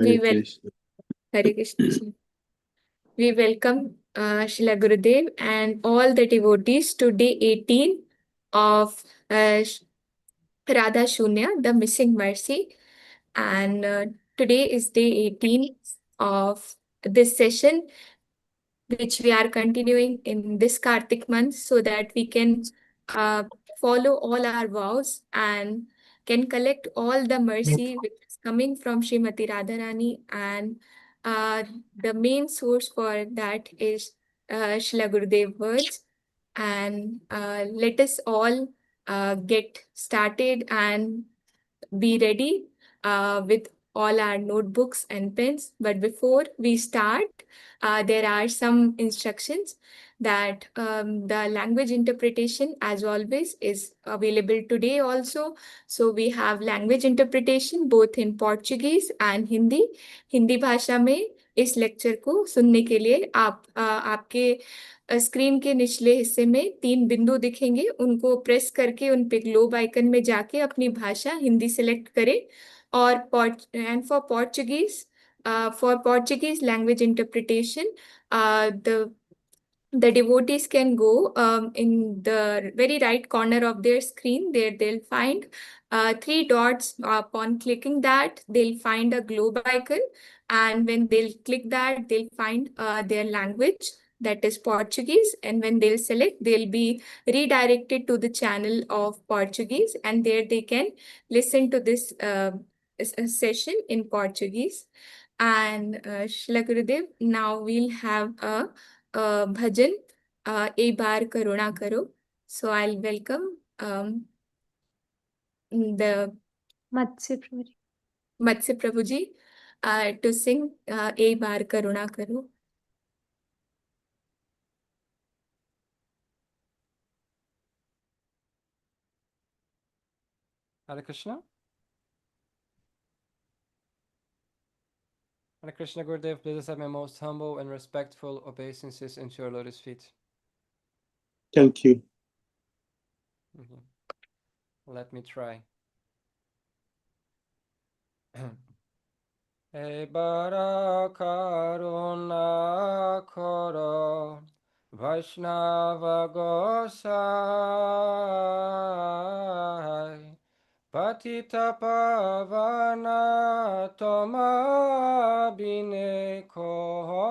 We Hare will Krishna. Hare Krishna. We welcome Srila Gurudev and all the devotees to day 18 of Radha Shunya, the missing mercy. And today is day 18 of this session, which we are continuing in this Kartik month so that we can uh, follow all our vows and can collect all the mercy which is coming from Srimati Radharani. And uh, the main source for that is Srila Gurudev words. And let us all get started and be ready with all our notebooks and pens. But before we start, there are some instructions that the language interpretation, as always, is available today also. So we have language interpretation both in Portuguese and Hindi. Hindi भाषा में इस lecture को सुनने के लिए आपके screen के निचले हिस्से में 3 बिंदु दिखेंगे, उनको प्रेस करके उन पे ग्लोब आइकन में जाके अपनी भाषा हिंदी सिलेक्ट करें. और for Portuguese language interpretation, the devotees can go in the very right corner of their screen. There they'll find 3 dots. Upon clicking that, they'll find a globe icon, and when they'll click that, they'll find their language, that is Portuguese, and when they'll select, they'll be redirected to the channel of Portuguese, and there they can listen to this session in Portuguese. And Shila Gurudev, now we'll have a bhajan, A Bar Karuna Karo. So I'll welcome the Matsya Prabhuji to sing A Bar Karuna Karo. Hare Krishna. Hare Krishna Gurudev, please accept my most humble and respectful obeisances into your lotus feet. Thank you. Let me try. Hey bara karuna karo Vaishnava Gosai Patita pavana toma bine kohonai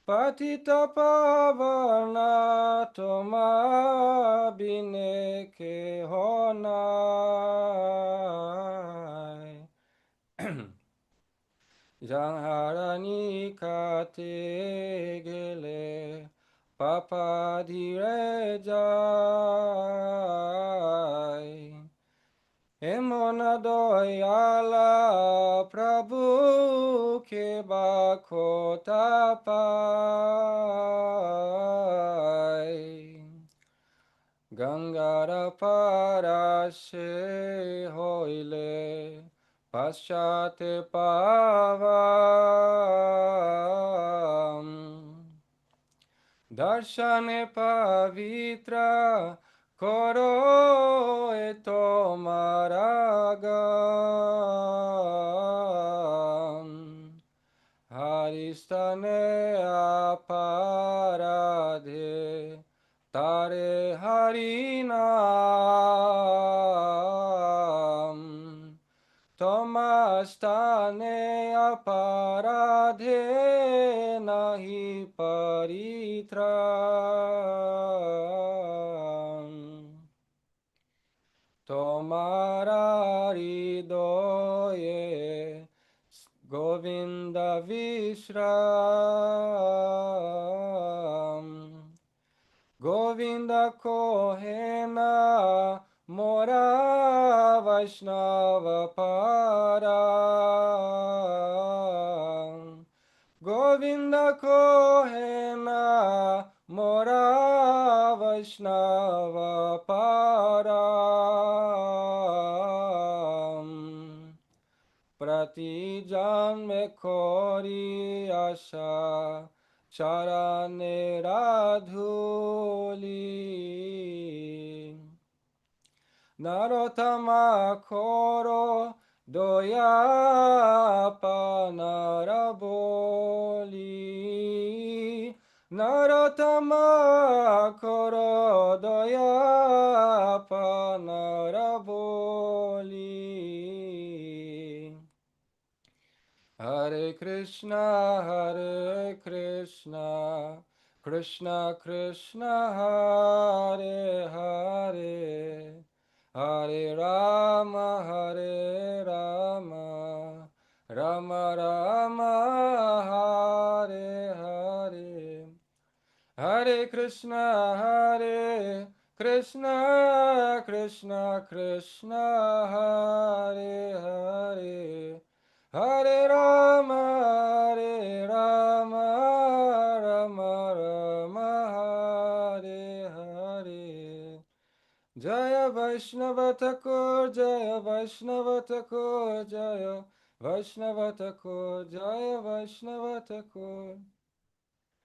Patita pavana toma bine kohonai Jangharani kate gele Papa Dhira jai Emona doyala Prabhu ke bakota pai Gangara parashe hoile Paschate pavam Darshane pavitra koro eto maragam Haristane aparadhe tare harinam Tomastane aparadhe nahi paritram Tomara hridoye Govinda Vishram Govinda Kohena Mora Vaishnava Para Govinda Kohena Mora Vaishnava Para Prati janme kori asha Charane radhuli Narottama koro doya panaraboli. Narottama koro doya panaraboli. Hare Krishna, Krishna Krishna, Hare Hare, Hare Rama, Rama Rama, Hare Hare. Hare Krishna, Krishna Krishna, Hare Hare, Hare Rama, Rama Rama, Hare Hare. Jaya Vaishnava Thakur, Jaya Vaishnava Thakur, Jaya Vaishnava Thakur, Jaya Vaishnava Thakur.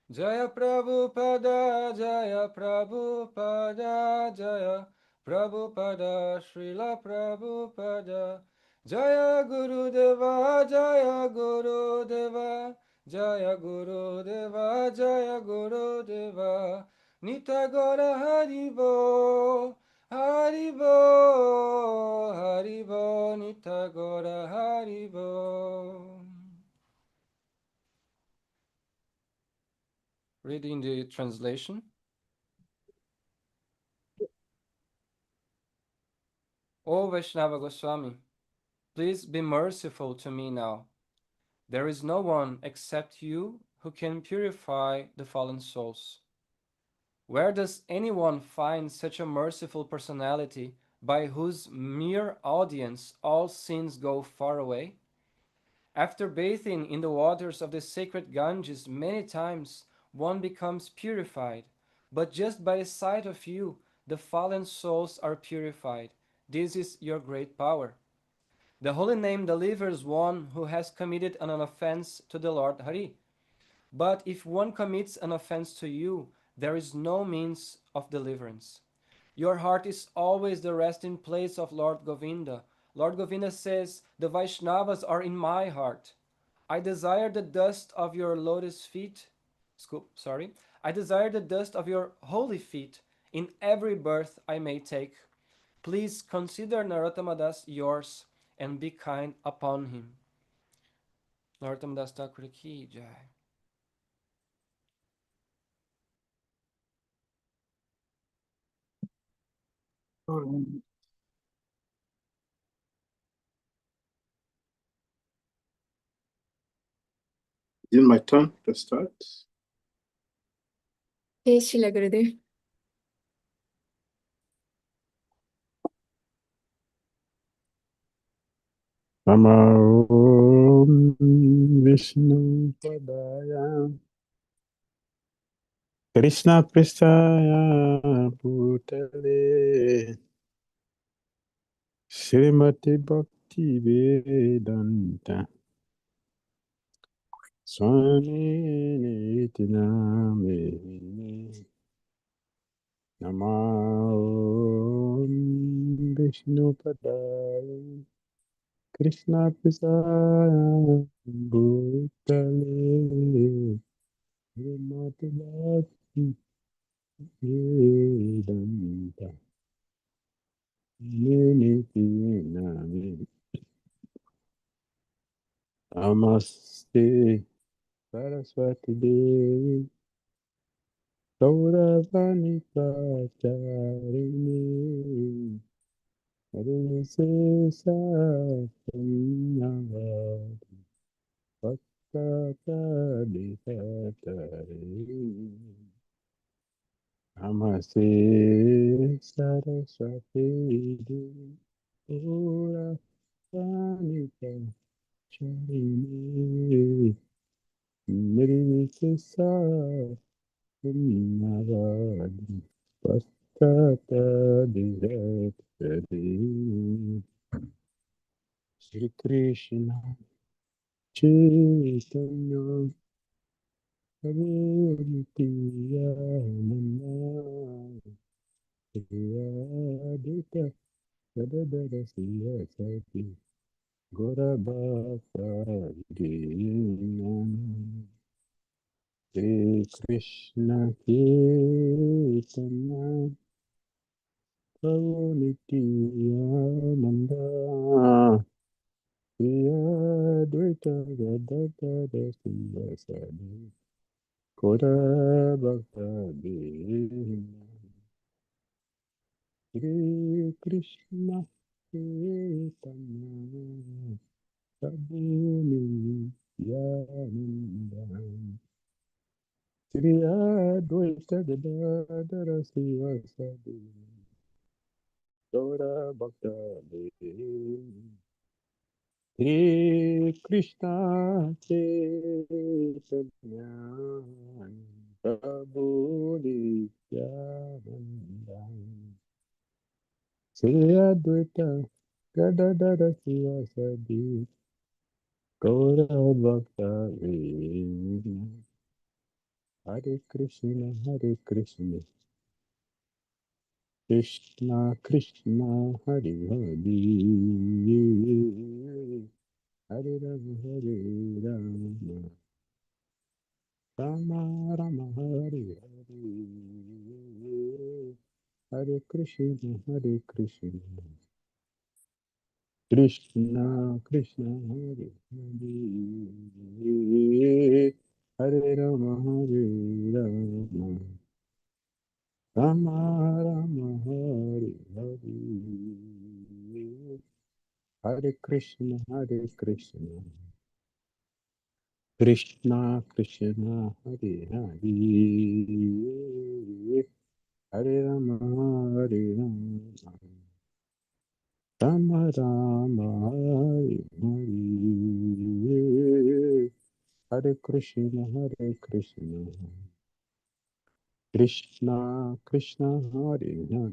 Jaya Prabhupada, Jaya Prabhupada, Jaya Prabhupada, Srila Prabhupada. Jaya Guru Deva, Jaya Guru Deva, Jaya Guru Deva, Jaya Guru Deva. Nitagora Haribo, Haribo, Haribo, Nitagora Haribo. Reading the translation. O Vaishnava Goswami, please be merciful to me now. There is no one except you who can purify the fallen souls. Where does anyone find such a merciful personality by whose mere audience all sins go far away? After bathing in the waters of the sacred Ganges many times, one becomes purified, but just by the sight of you, the fallen souls are purified. This is your great power. The holy name delivers one who has committed an offense to the Lord Hari. But if one commits an offense to you, there is no means of deliverance. Your heart is always the resting place of Lord Govinda. Lord Govinda says, the Vaishnavas are in my heart. I desire the dust of your lotus feet. I desire the dust of your holy feet in every birth I may take. Please consider Narottama Das yours and be kind upon him. Narottama Das Thakur ki jai. Is it my turn to start? Yes, Srila Gurudev. Namo Vishnu Padaya Krishna Pristaya Bhutale Srimati Bhakti Vedanta Swami Niti Namini Namo Vishnu Padaya Krishna Pristaya Bhutale Srimati Bhakti Vedanta Niti Namini Namaste Saraswati Devi Gauravani Pracharini Harisesa Punyavadi Bhaktadikatari Namaste Saraswati Devi Gauravani Pracharini Harisesa Punyavadi Bhaktadikatari Shri Krishna Chaitanya Prabhu Nityananda Priya Gadadara Sivasati Gora Bhakta Vinam Shri Krishna Kirtana Prabhu Nityananda Priya Dvaita Gadadara Sivasati Gora Bhakta Vinam Shri Krishna Chaitanya Prabhu Nityananda Shri Advaita Gadadara Sivasadi Gaura Bhakta Shri Krishna Chaitanya Prabhu Nityananda Shri Advaita Gadadara Sivasadi Gaura Bhakta Hare Krishna, Hare Krishna, Krishna Krishna, Hare Hare, Hare Rama, Hare Rama, Rama Rama, Hare Hare, Hare Krishna, Hare Krishna, Krishna Krishna, Hare Hare, Hare Rama, Hare Rama. Rama Rama Hare Hare Hare Krishna Hare Krishna Krishna Krishna Hare Hare Hare Rama Hare Rama Rama Rama Hare Hare Hare Krishna Hare Krishna Krishna Krishna Hare Hare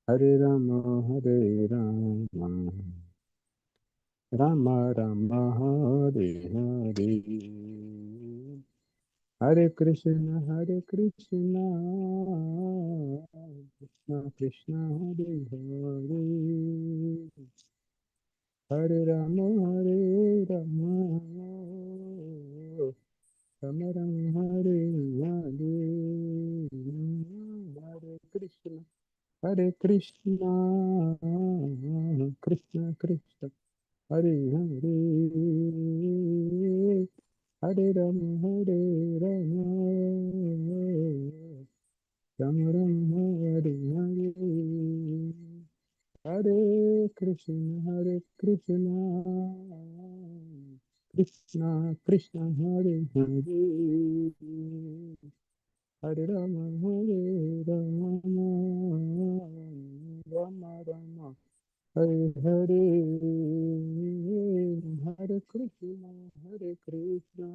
Hare Rama Hare Rama Rama Rama Hare Hare Hare Krishna Hare Krishna Krishna Krishna Hare Hare Hare Rama Hare Rama Rama Rama Hare Hare Hare Krishna Hare Krishna Krishna Krishna Hare Hare Hare Rama Hare Rama Rama Rama Hare Hare Hare Krishna Hare Krishna Krishna Krishna Hare Hare Hare Rama Hare Rama Rama Rama Hare Hare Hare Krishna Hare Krishna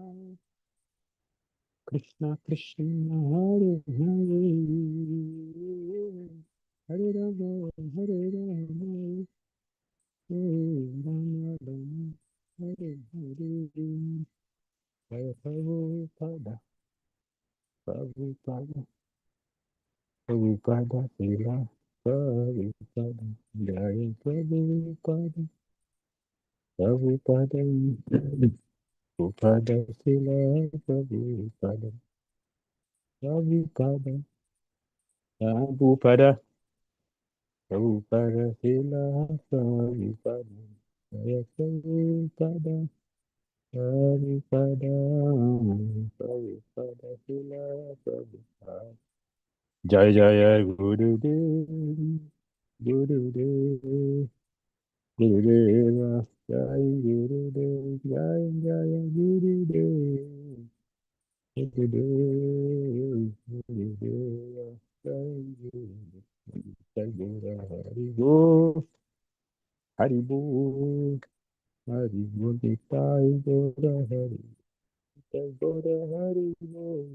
Krishna Krishna Hare Hare Hare Rama Hare Rama Rama Rama Hare Hare Jaya Prabhupada Prabhupada Prabhupada Sila Prabhupada Jaya Prabhupada Prabhupada Prabhupada Sila Prabhupada Prabhupada Prabhupada Prabhupada Sila Prabhupada Jaya Prabhupada Prabhupada Prabhupada Sila Prabhupada Jaya Jaya Gurudev Gurudev Gurudeva Jai Gurudev Jai Jaya Gurudev Gurudev Gurudeva Jai Gurudev Jai Guru Hari Bol Hari Bol Jai Guru Hari Jai Guru Hari Bol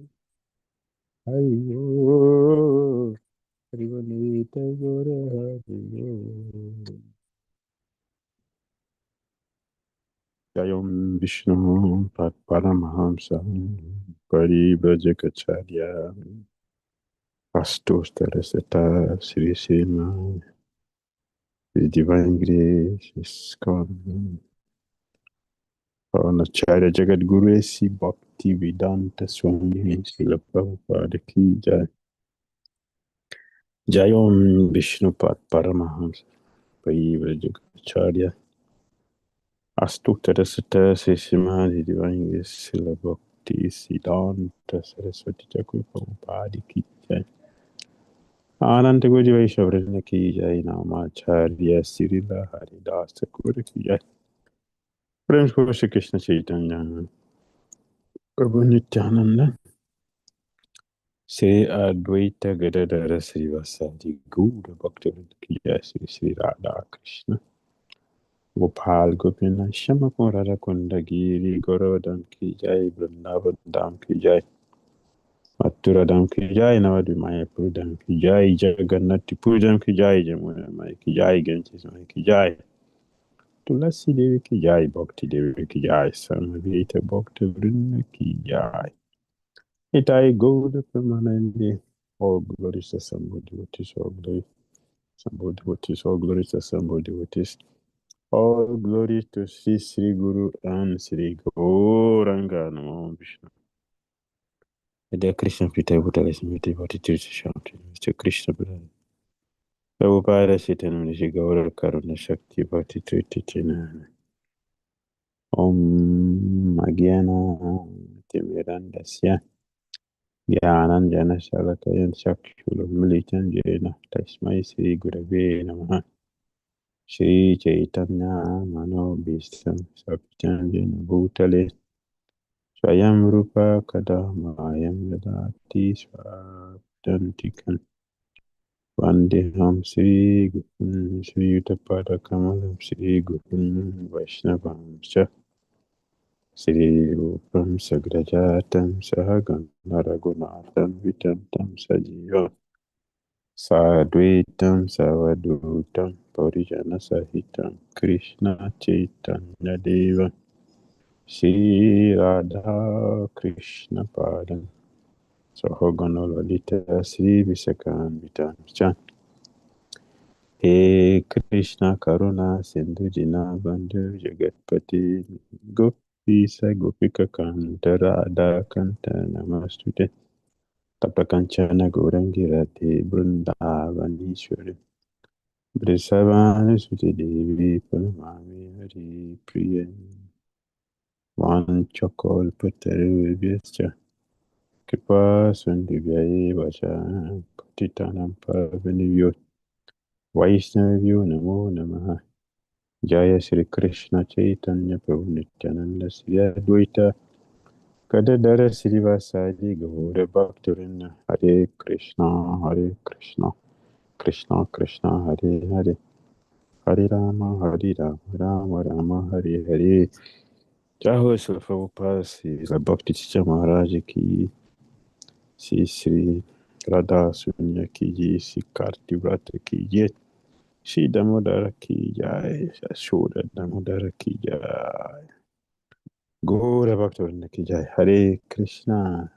Hari Bol Hari Bol Jai Guru Hari Bol Jayom Vishnu Paramahamsa Paribhajakacarya Astottarasata Sri Sema, His Divine Grace is come. Acharya Jagat Guru Si Bhakti Vedanta Swami Srila Prabhupada Ki Jai. Jai Om Vishnupat Paramahamsa Parivraj Acharya Astottarasata Sri Sema, His Divine Grace Srila Bhakti Siddhanta Saraswati Thakur Prabhupada Ki Jai. आनंद गुरु वैष्णव की जय नामाचार्य श्रीला हरिदास ठाकुर की जय प्रेम से श्री कृष्ण चैतन्य प्रभु नित्यानंद श्री अद्वैत गदाधर श्रीवासादि गौर भक्तवृंद की जय श्री श्री राधा कृष्ण गोपाल गोपीनाथ श्याम कुमार राधा कुंड गिरी गौरवधन की जय वृंदावन धाम की जय मथुरा धाम की जय नवद्वीप मायापुर धाम की जय जगन्नाथपुर धाम की जय जमुना माई की जय गंज माई की जय तुलसी देवी की जय भक्ति देवी की जय समवेत भक्त वृंद की जय इताई गौर परमानंद all glories to somebody devotees, all glory, somebody devotees, all glories to somebody devotees, all glories to Sri Sri Guru and Sri Gauranga Namo Vishnu. Dear Krishna Pita Bhutala Smriti Bhati Tirtha Shanti Mr. Krishna Brother Prabhupada Sitanam Sri Gaura Karuna Shakti Bhati Tirtha Chinana Om Magyana Timirandasya Jnananjana Shalakayan Chakshulumilitan Jena Tasmai Sri Gurave Namaha Shri Chaitanya Manobhistam Sakyam Jena Bhutale Swayam Rupa Kadamayam Yadati Swadantikan Vandeham Sri Gurun Sri Yuttapada Kamalam Sri Gurun Vaishnavam Sha Sri Rupam Sagrajatam Sahagam Naragunatam Vitantam Sajiva Sadvitam Savadutam Parijana Sahitam Krishna Chaitanya Deva Sri Radha Krishna Padam Sahagana Lalita Sri Visakan Vitam He Krishna Karuna Sindhu Dinabandhu Jagatpati Gopisa Gopika Kanta Radha Kanta Namastute Tapakanchana Gaurangi Radhe Brindavanishwari Brisavani Suti Devi Paramami Hari Priya Van Chokol Putaru Vyascha Kripa Sundivyaye Vacha Patitanam Pavanivyo Vaishnavyo Namo Namaha Jaya Sri Krishna Chaitanya Prabhu Nityananda Sri Advaita Gadadara Srivasadi Gaura Bhaktivinoda Hare Krishna Krishna Krishna Hare Hare Hare Rama Rama Rama Hare Hare Jai Sri Prabhupada Sri Bhakti Chicha Maharaj Ki Sri Radha Sunya Ki Sri Kartik Vrata Ki Shri Damodara Ki Jai, Shoda Damodara Ki Jai, Gaura Bhaktivinoda Ki Jai, Hare Krishna,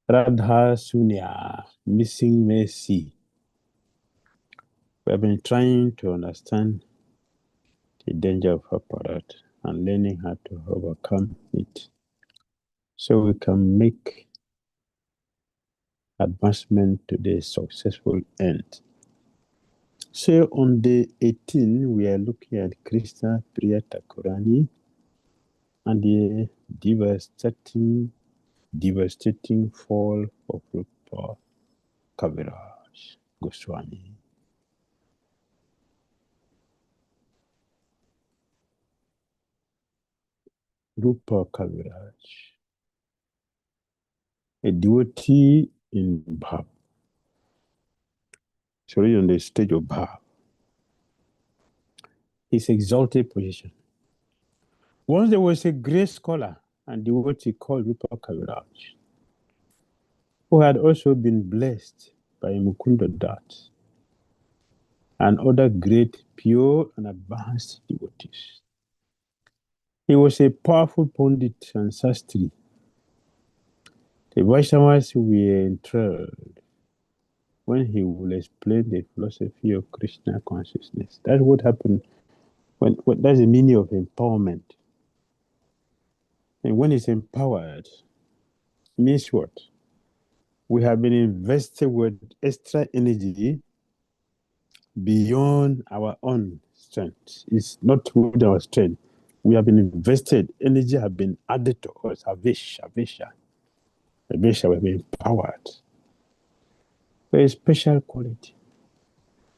Radha Sunya, Missing Mercy. We have been trying to understand the danger of Aparadhas and learning how to overcome it so we can make advancement to the successful end. So on day 18, we are looking at Krishna, Priya, Thakurani, and the devastating fall of Rupa Kaviraja Goswami. Rupa Kaviraja, a devotee in Bhav, sorry, on the stage of Bhav, his exalted position. Once there was a great scholar and devotee called Rupa Kaviraja, who had also been blessed by Mukunda Das and other great, pure, and advanced devotees. He was a powerful pundit and sastri, The Vaishnavas were enthralled when he will explain the philosophy of Krishna consciousness. That's what happened. That's the meaning of empowerment. And when it's empowered, it means what? We have been invested with extra energy beyond our own strength. It's not with our strength. We have been invested. Energy have been added to us. Avisha. We have been empowered. A special quality.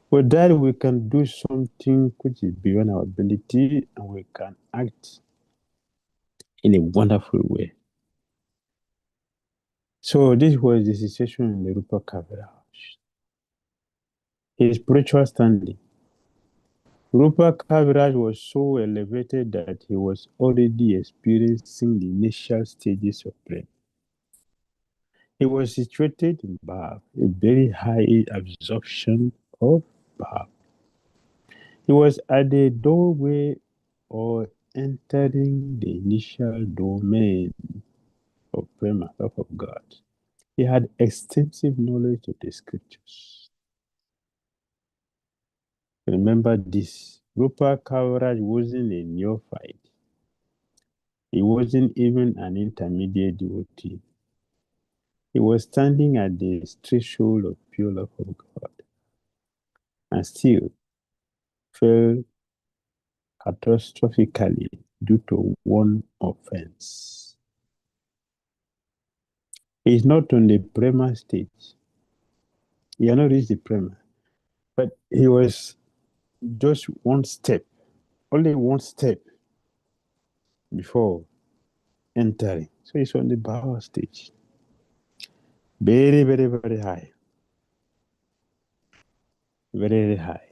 With that, we can do something which is beyond our ability, and we can act in a wonderful way. So this was the situation in the Rupa Kaviraja. His spiritual standing. Rupa Kaviraja was so elevated that he was already experiencing the initial stages of prayer. He was situated in Bhav, a very high absorption of Bhav. He was at the doorway or entering the initial domain of Prema, love of God. He had extensive knowledge of the scriptures. Remember this, Rupa Kaviraj wasn't a neophyte. He wasn't even an intermediate devotee. He was standing at the threshold of pure love of God and still fell catastrophically due to one offense. He is not on the Prema stage. He had not reached the Prema, but he was just one step, only one step before entering. So he's on the Bhava stage. Very, very, very high. Very, very high.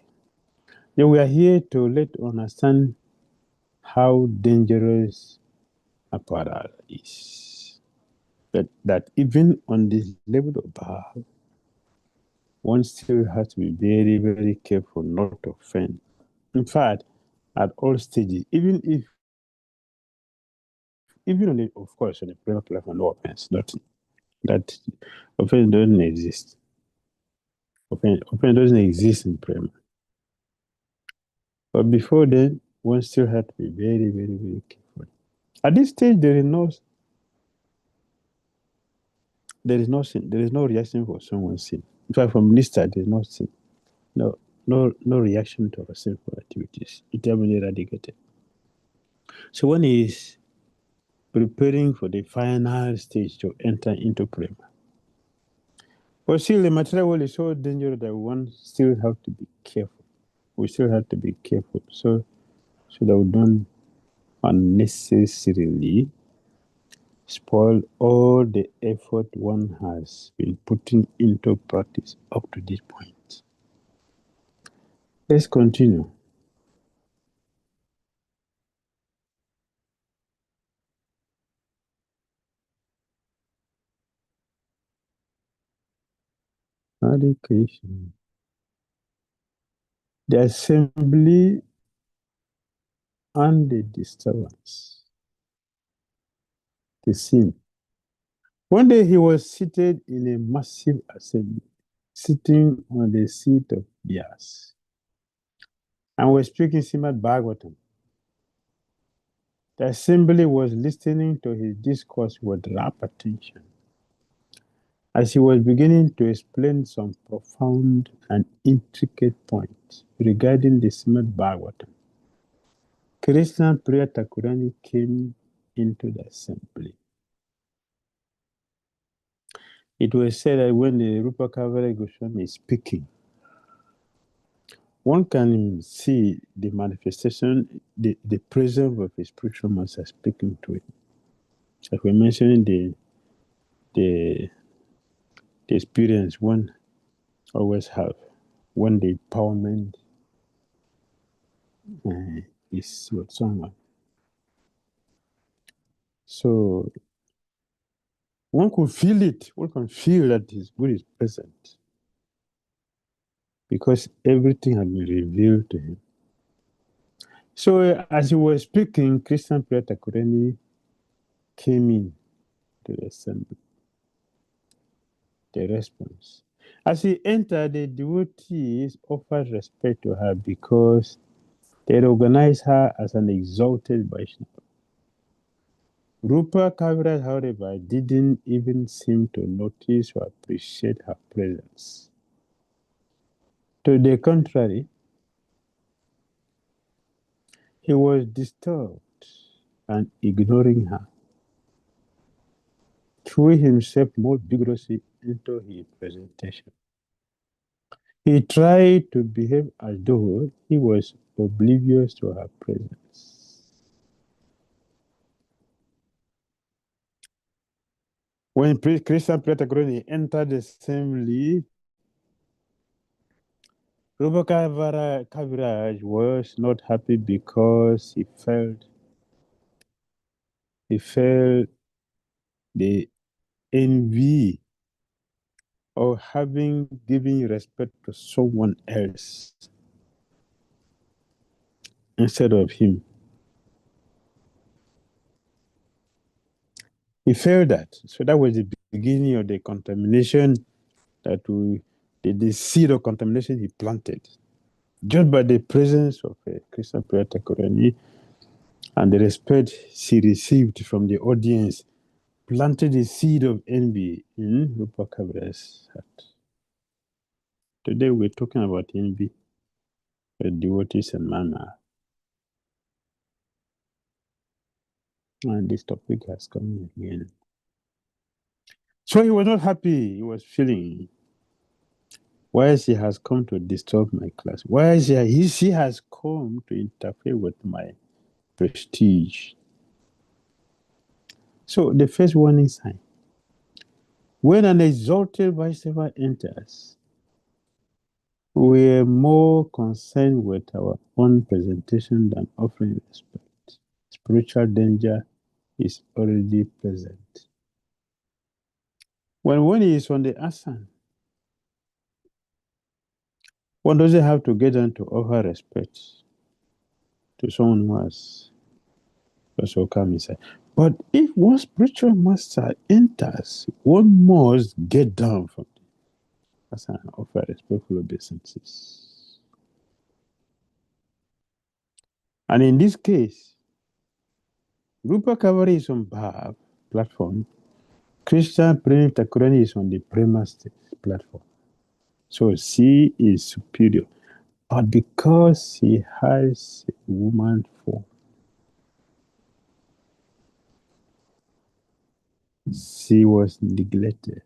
Now we are here to let understand how dangerous Aparadhas is. That even on this level of Bhava, one still has to be very, very careful not to offend. In fact, at all stages, even on the, of course, on the prayer platform, no offense, nothing. That offense doesn't exist. Offense doesn't exist in prayer. But before then, one still had to be very, very, very careful. At this stage, there is no sin. There is no reaction for someone's sin. In fact, from Nista, there is no sin. No reaction to our sinful activities. It has been eradicated. So one is preparing for the final stage to enter into prayer. But still, the material world is so dangerous that one still have to be careful. We still have to be careful so that we don't unnecessarily spoil all the effort one has been putting into practice up to this point. Let's continue. Hare Krishna. The assembly and the disturbance. The scene. One day he was seated in a massive assembly, sitting on the seat of Vyas, and was speaking Srimad Bhagavatam. The assembly was listening to his discourse with rapt attention. As he was beginning to explain some profound and intricate points regarding the Srimad Bhagavatam, Krishna and Priya Thakurani came into the assembly. It was said that when the Rupa Kaviraja Goswami is speaking, one can see the manifestation, the presence of his spiritual master speaking to it. Like we mentioned, the experience one always have when the empowerment is with someone. So one could feel it. One can feel that his good is present because everything had been revealed to him. So as he was speaking, Krishna Priya Thakurani came in to the assembly. the response. As he entered, the devotees offered respect to her because they recognized her as an exalted Vaishnava. Rupa Kaviraja, however, didn't even seem to notice or appreciate her presence. To the contrary, he was disturbed and ignoring her, threw himself more vigorously into his presentation. He tried to behave as though he was oblivious to her presence. When Krishna Priya Thakurani entered the assembly, Rupa Kaviraj was not happy because he felt the envy of having given respect to someone else instead of him. He felt that. So that was the beginning of the contamination the seed of contamination he planted. Just by the presence of Krishna Priya Thakurani and the respect she received from the audience, planted the seed of envy in Rupa Kaviraja's heart. Today we're talking about envy, the devotees and mana. And this topic has come again. So he was not happy. He was feeling, why she has come to disturb my class? Why she has come to interfere with my prestige? So the first warning sign. When an exalted Vaishnava enters, we are more concerned with our own presentation than offering respect. Spiritual danger is already present. When one is on the asana, one doesn't have to get down to offer respect to someone who has also come inside. But if one spiritual master enters, one must get down from the asana and offer respectful obeisances. And in this case, Rupa Kavari is on Bhav platform. Krishna Priya Thakurani is on the Prema platform. So she is superior. But because she has a woman form, she was neglected.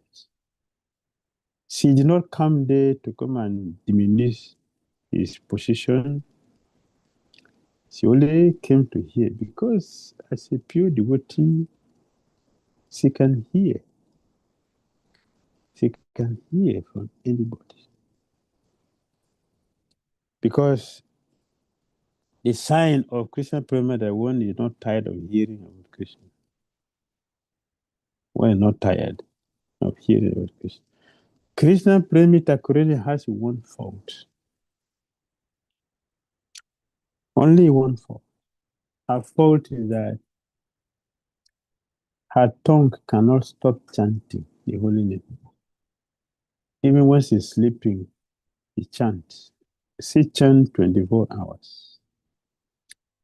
She did not come there to come and diminish his position. She only came to hear because as a pure devotee, she can hear. She can hear from anybody. Because the sign of Krishna Prema that one is not tired of hearing about Krishna. One is not tired of hearing about Krishna. Krishna Prema Thakurani has one fault. Only one fault. Her fault is that her tongue cannot stop chanting the holy name. Even when she's sleeping, she chants. She chants 24 hours.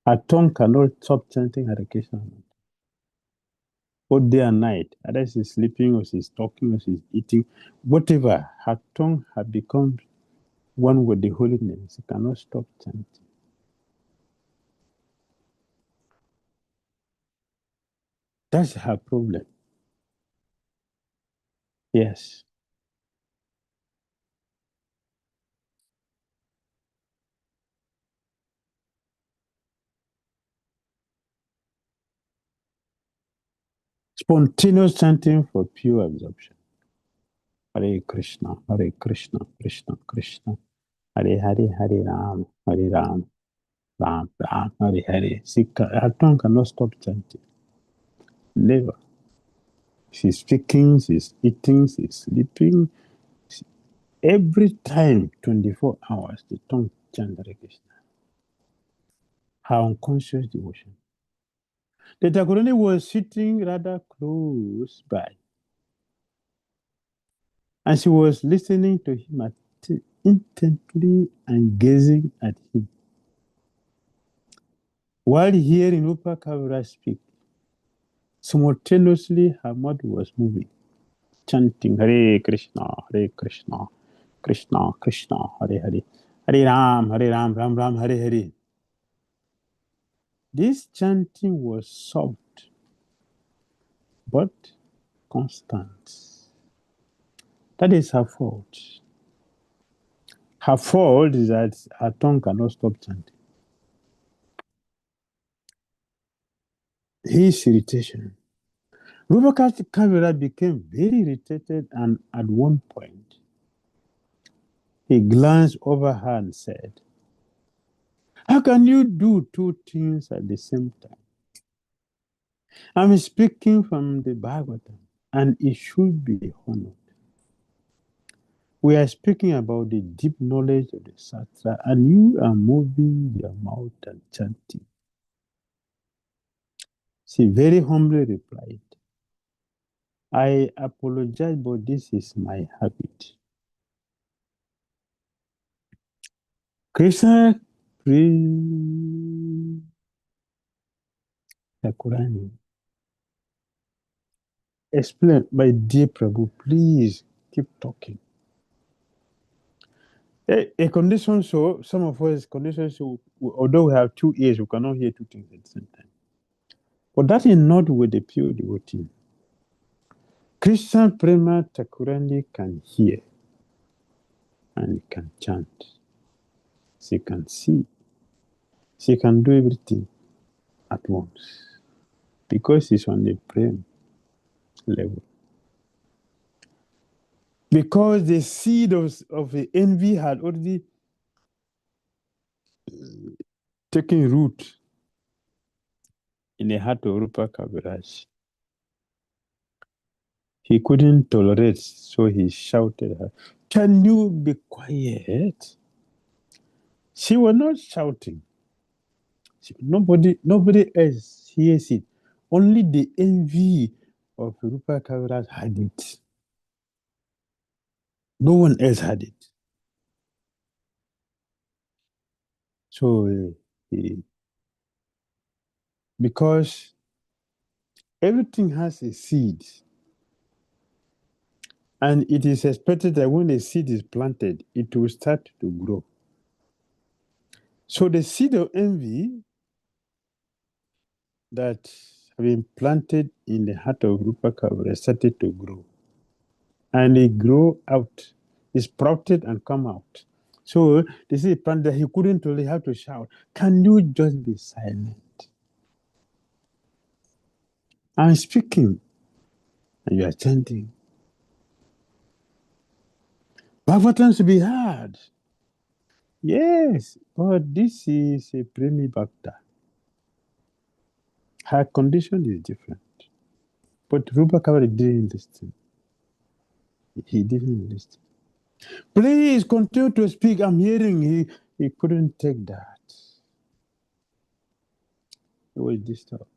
Her tongue cannot stop chanting Hare Krishna. Both day and night, either she's sleeping or she's talking or she's eating, whatever, her tongue has become one with the holy name. She cannot stop chanting. That's her problem. Yes. Spontaneous chanting for pure absorption. Hare Krishna, Krishna Krishna, Hare Hare, Hare Ram, Ram Ram, Hare Hare. Her tongue cannot stop chanting. Never. She's speaking, she's eating, she's sleeping. Every time, 24 hours, the tongue chants Hare Krishna. Her unconscious devotion. The Thakurani was sitting rather close by. And she was listening to him intently and gazing at him. While hearing Rupa Kaviraja speak, simultaneously her mouth was moving, chanting Hare Krishna, Krishna Krishna, Hare Hare, Hare Ram, Ram Ram, Hare Hare. This chanting was soft but constant. That is her fault. Her fault is that her tongue cannot stop chanting. His irritation. Rupa Kaviraja became very irritated, and at one point, he glanced over her and said, "How can you do two things at the same time? I'm speaking from the Bhagavatam, and it should be honored. We are speaking about the deep knowledge of the Shastra, and you are moving your mouth and chanting." She very humbly replied, "I apologize, but this is my habit." Krishna Thakurani explained, "My dear Prabhu, please keep talking." A condition so some of us conditions so although we have 2 ears, we cannot hear 2 things at the same time. But that is not with the pure devotee. Krishna Prema Thakurani can hear and can chant. She can see. She can do everything at once because she's on the Prema level. Because the seed of the envy had already taken root in the heart of Rupa Kaviraja. He couldn't tolerate, so he shouted at her, "Can you be quiet?" She was not shouting. Nobody else hears it. Only the envy of Rupa Kaviraja had it. No one else had it. So, because everything has a seed, and it is expected that when a seed is planted, it will start to grow. So the seed of envy that have been planted in the heart of Rupa Kaviraja started to grow. And it grew out. It sprouted and come out. So the seed planted, he couldn't really have to shout, "Can you just be silent? I'm speaking and you are chanting." Bhagavatam should be heard. Yes, but this is a Premi Bhakta. Her condition is different. But Rupa Kaviraja didn't listen. He didn't listen. "Please continue to speak. I'm hearing." He couldn't take that. He was disturbed.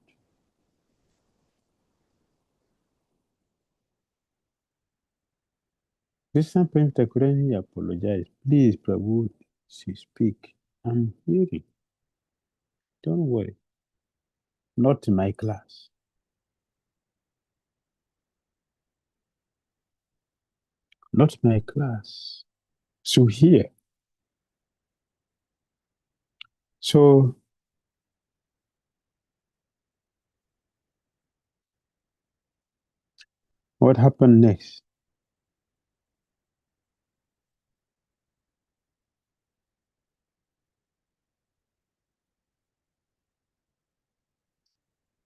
Krishna Prem Thakurani apologized. "Please, Prabhu, she speak. I'm hearing. Don't worry. Not in my class." Not my class. So here. So what happened next?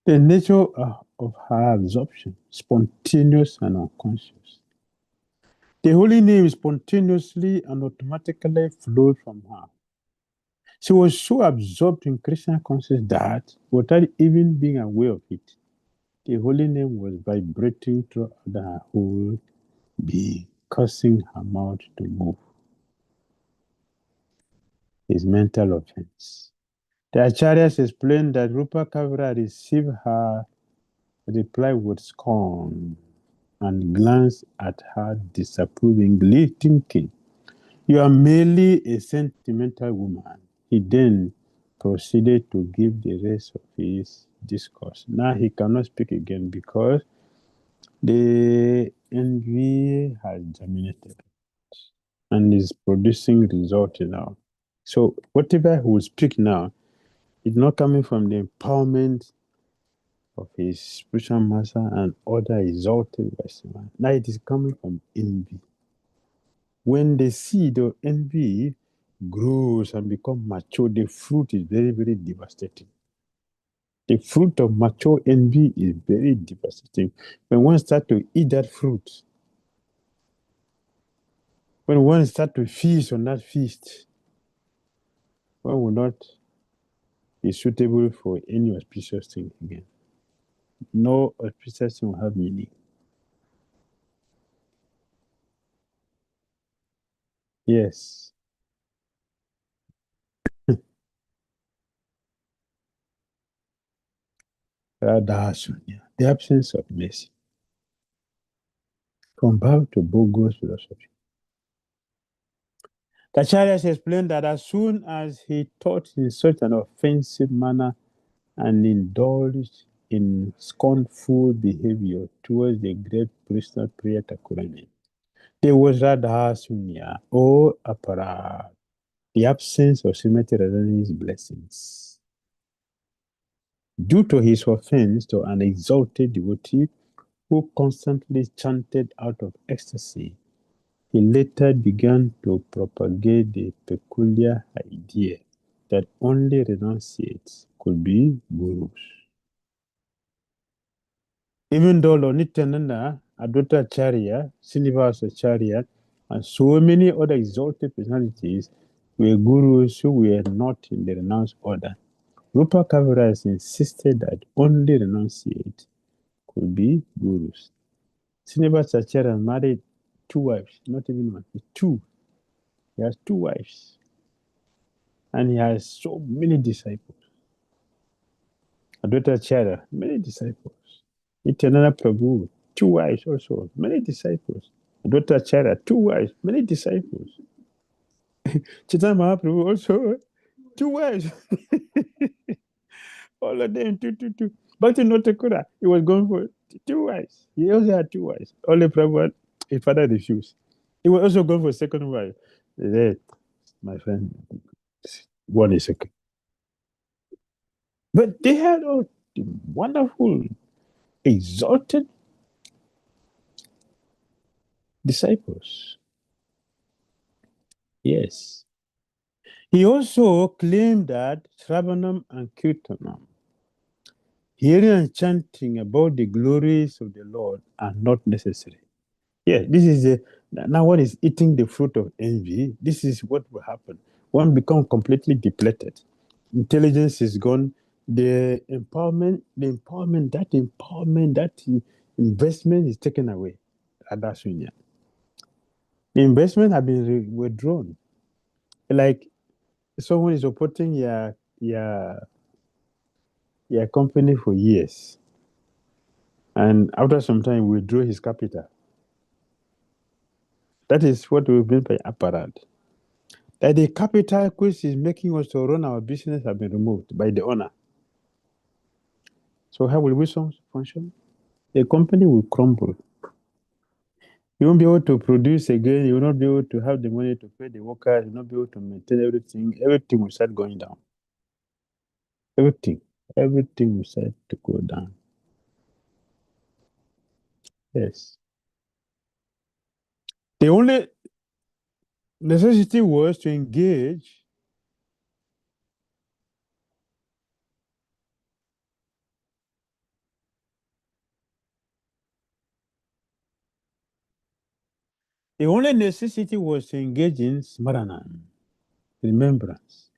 The nature of her absorption, spontaneous and unconscious. The holy name spontaneously and automatically flowed from her. She was so absorbed in Krishna consciousness that, without even being aware of it, the holy name was vibrating throughout her whole being, causing her mouth to move. His mental offense. The acharyas explained that Rupa Kaviraja received her reply with scorn. and glanced at her disapprovingly, thinking, "You are merely a sentimental woman." He then proceeded to give the rest of his discourse. Now he cannot speak again because the envy has germinated and is producing result now. So whatever he will speak now is not coming from the empowerment of his spiritual master and other exalted Vaishnava. Now it is coming from envy. When the seed of envy grows and becomes mature, the fruit is very, very devastating. The fruit of mature envy is very devastating. When one starts to eat that fruit, when one starts to feast on that feast, one will not be suitable for any auspicious thing again. No auspicious thing will have meaning. Yes. Radha, Sunya, the absence of mercy. From back to bogus philosophy. The Acharyas explained that as soon as he taught in such an offensive manner and indulged in scornful behavior towards the great Krishna Priya Thakurani, there was Radha Sunya, or Aparadhas, the absence of Srimati Radharani's blessings. Due to his offense to an exalted devotee who constantly chanted out of ecstasy, he later began to propagate the peculiar idea that only renunciates could be gurus. Even though Lord Nityananda, Advaita Acharya, Srinivasa Acharya, and so many other exalted personalities were gurus who were not in the renounced order, Rupa Kaviraja insisted that only renunciates could be gurus. Srinivasa Acharya married 2 wives, not even one, 2. He has 2 wives. And he has so many disciples. Advaita Acharya, many disciples. Nityananda Prabhu, 2 wives also, many disciples. Advaita Acharya, 2 wives, many disciples. Chaitanya Mahaprabhu also, 2 wives. All of them, 2. Bhakti Notakura, he was going for 2 wives. He also had 2 wives. Only Prabhu, his father refused. He was also going for a second wife. He said, "My friend, one is okay." But they had all the wonderful, exalted disciples. Yes. He also claimed that Shravanam and Kirtanam, hearing and chanting about the glories of the Lord, are not necessary. Yeah, this is now one is eating the fruit of envy. This is what will happen. One becomes completely depleted. Intelligence is gone. The empowerment, that investment is taken away. Radha Sunya. The investment have been withdrawn. Like someone is supporting your company for years, and after some time withdraw his capital. That is what we mean by Aparadhas. That the capital which is making us to run our business have been removed by the owner. So how will we function? The company will crumble. You won't be able to produce again. You will not be able to have the money to pay the workers. You will not be able to maintain everything. Everything will start going down. Everything will start to go down. Yes. The only necessity was to engage the only necessity was to engage in smarana, remembrance.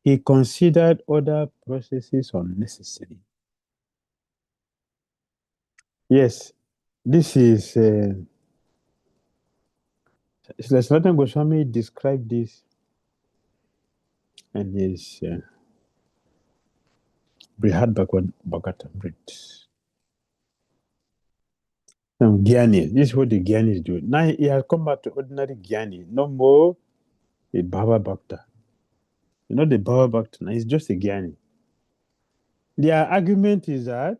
He considered other processes unnecessary. Yes, this is Sanatana Goswami described this in his Brihad Bhagavatamrita. Some Gyanis. This is what the Gyanis do. Now he has come back to ordinary Gyani. No more a Bhava Bhakta. You know the Bhava Bhakta. Now it's just a Gyani. Their argument is that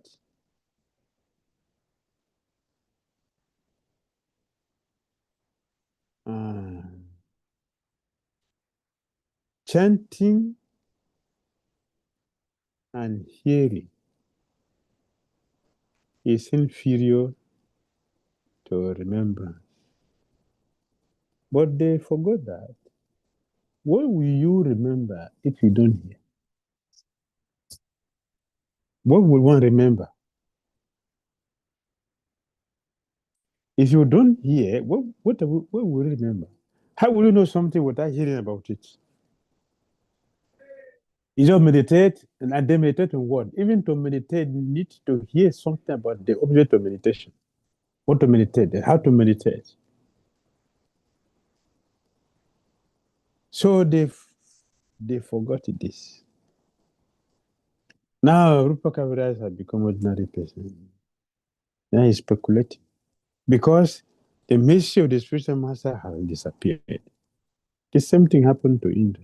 chanting and hearing is inferior to remembrance. But they forgot that. What will you remember if you don't hear? What will one remember? If you don't hear, what will you remember? How will you know something without hearing about it? You just meditate, and they meditate on what? Even to meditate, you need to hear something about the object of meditation. What to meditate, how to meditate. So they forgot this. Now Rupa Kaviraja has become ordinary person. Now he's speculating. Because the mystery of the spiritual master has disappeared. The same thing happened to Indra.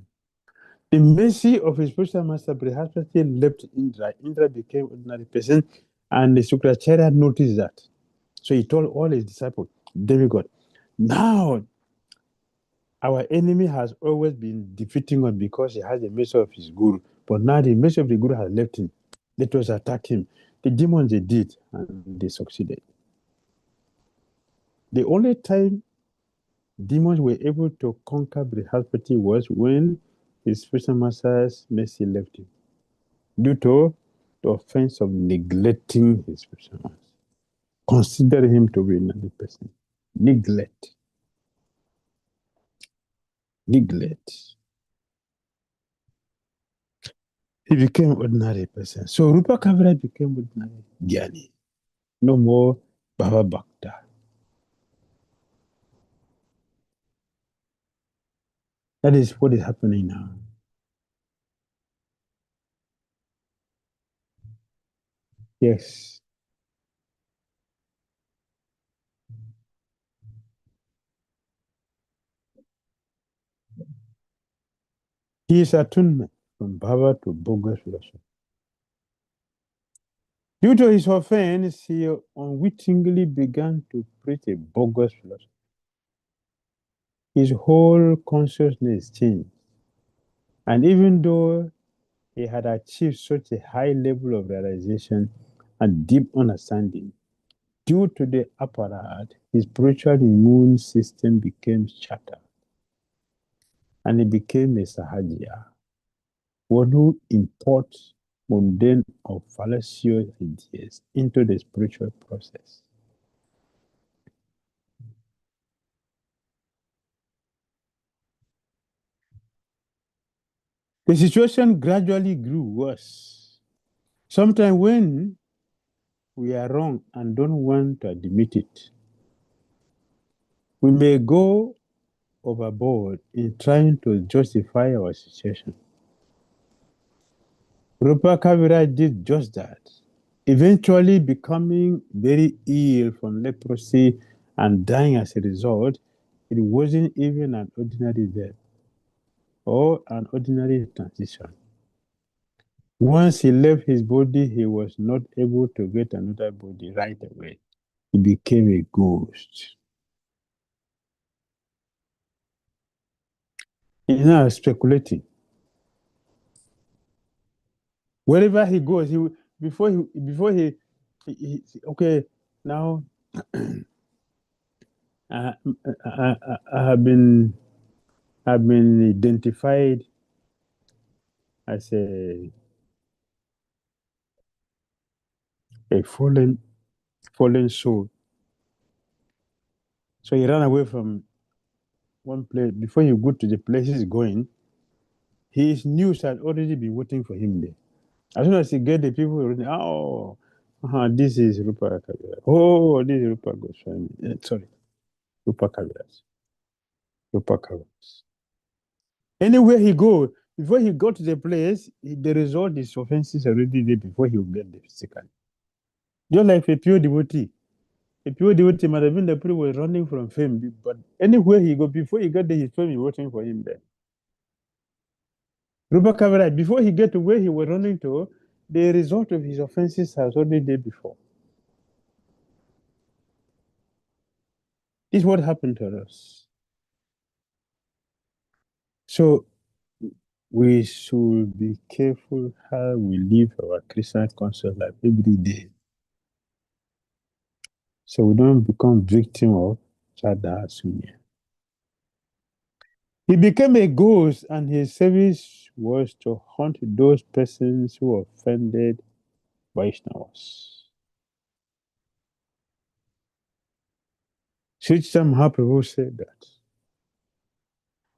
The mercy of his spiritual master Brihaspati left Indra. Indra became ordinary person, and the Sukracharya noticed that. So he told all his disciples, demigod, now our enemy has always been defeating us because he has the mercy of his guru. But now the mercy of the guru has left him. Let us attack him. The demons they did, and they succeeded. The only time demons were able to conquer Brihaspati was when his spiritual master's mercy left him, due to the offense of neglecting his spiritual master. Consider him to be another person. Neglect. He became ordinary person. So Rupa Kaviraja became ordinary Gyani. No more Bhava Bhakta. That is what is happening now. Yes. His atonement from Bhava to bogus philosophy. Due to his offense, he unwittingly began to preach a bogus philosophy. His whole consciousness changed. And even though he had achieved such a high level of realization and deep understanding, due to the Aparadhas, his spiritual immune system became shattered. And he became a Sahajya, one who imports mundane or fallacious ideas into the spiritual process. The situation gradually grew worse. Sometimes when we are wrong and don't want to admit it, we may go overboard in trying to justify our situation. Rupa Kaviraja did just that, eventually becoming very ill from leprosy and dying as a result. It wasn't even an ordinary death or an ordinary transition. Once he left his body, he was not able to get another body right away. He became a ghost. He's now speculating. Wherever he goes, okay, now I have been identified as a fallen soul. So he ran away from one place. Before he go to the place he's going, his news had already been waiting for him there. As soon as he get the people, this is Rupa Kaviraja. Oh, this is Rupa Goswami. Sorry, Rupa Kaviraja. Rupa Kaviraja. Anywhere he go, before he got to the place, the result is offenses already there before he will get the physical. Just like a pure devotee. A pure devotee might have been the people were running from fame, but anywhere he go, before he got there, his fame is waiting for him there. Rupa Kaviraja, before he get to where he was running to, the result of his offenses has already there before. This is what happened to us. So we should be careful how we live our Christian conscious life every day, so we don't become victim of Radha Sunya. He became a ghost, and his service was to haunt those persons who offended Vaishnavas. Sri Mahaprabhu said that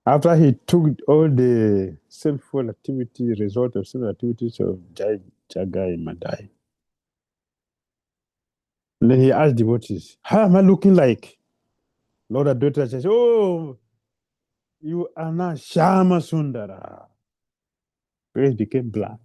after he took all the sinful activity, result of sinful activities of Jaga and Madai, and then he asked devotees, "How am I looking like?" Lord Adwaita says, "Oh, you are not Shama Sundara." Face became black.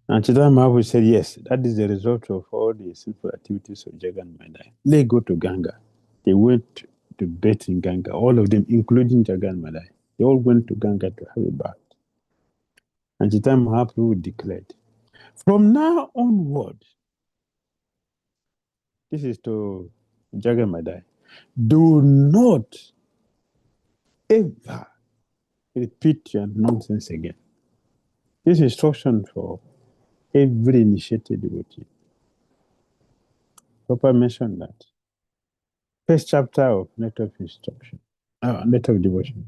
And Chaitanya Mahaprabhu said, "Yes, that is the result of all the sinful activities of Jaga and Madai. They go to Ganga." They went to bathe in Ganga, all of them, including Jaga and Madai. They all went to Ganga to have a bath. And Chaitanya Mahaprabhu declared, from now onward, this is to Jaga and Madai, do not ever repeat your nonsense again. This instruction for every initiated devotee. Papa mentioned that. First chapter of Net of Instruction, Net of Devotion,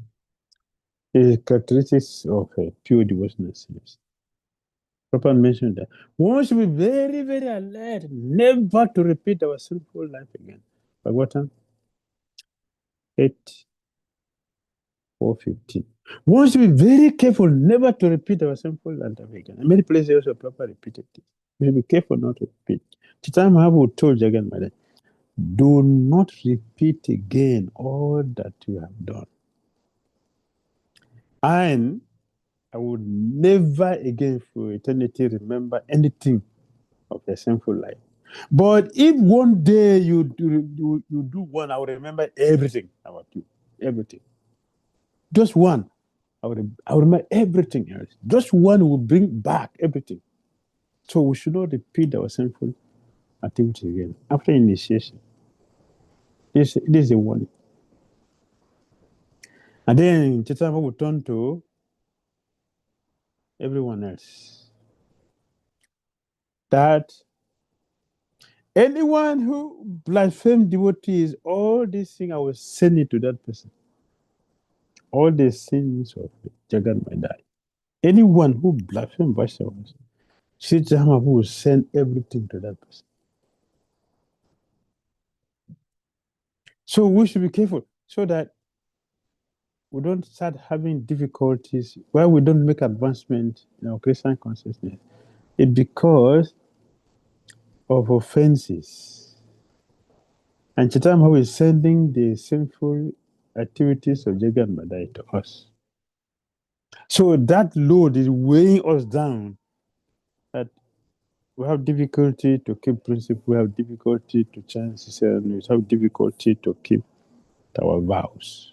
is characteristics of a pure devotional service. Papa mentioned that one should be very, very alert, never to repeat our sinful life again. Bhagavatam 8:4-15. One should be very careful never to repeat our sinful life again. And many places also Papa repeated this. We should be careful not to repeat. Chaitanya Mahaprabhu told Jagan Madai, do not repeat again all that you have done. And I would never again for eternity remember anything of your sinful life. But if one day you do one, I will remember everything about you. Everything. Just one. I will remember everything else. Just one will bring back everything. So we should not repeat our sinful activity again. After initiation, this is a warning. And then Chaitanya will turn to everyone else. That anyone who blasphemes devotees, all these things I will send it to that person. All the sins of Jagan Madai. Anyone who blasphemes Vaishnavas, Sri Mahaprabhu will send everything to that person. So we should be careful so that we don't start having difficulties where we don't make advancement in our Christian consciousness. It's because of offenses. And Chaitanya Mahaprabhu is sending the sinful activities of Jagan Madai to us. So that load is weighing us down, that we have difficulty to keep principle, we have difficulty to chant sincerely, we have difficulty to keep our vows.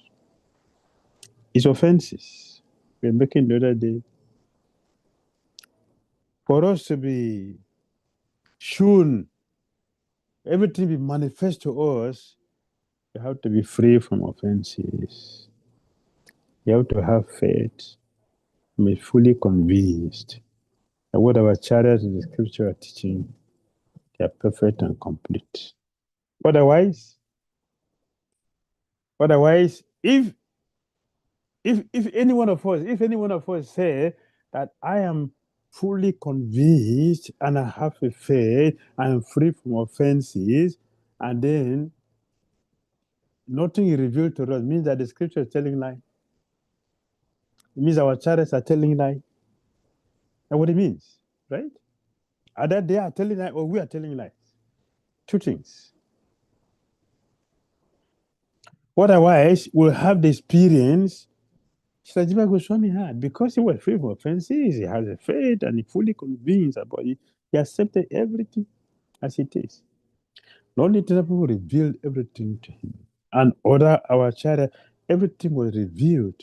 It's offenses. We're making the other day. For us to be shown, everything be manifest to us, you have to be free from offenses. You have to have faith, be fully convinced that what our chariots in the scripture are teaching, they are perfect and complete. Otherwise, if any one of us say that I am fully convinced and I have a faith, I am free from offenses, and then nothing is revealed to us, means that the scripture is telling lie. It means our chariots are telling lie. That's what it means, right? Either they are telling lie or we are telling lies. Two things. Otherwise, we'll have the experience Srijiva Goswami had. Because he was free from offenses, he has a faith and he fully convinced about it. He accepted everything. as it is. Lord Nityananda Prabhu revealed everything to him. And other our Acharya, everything was revealed.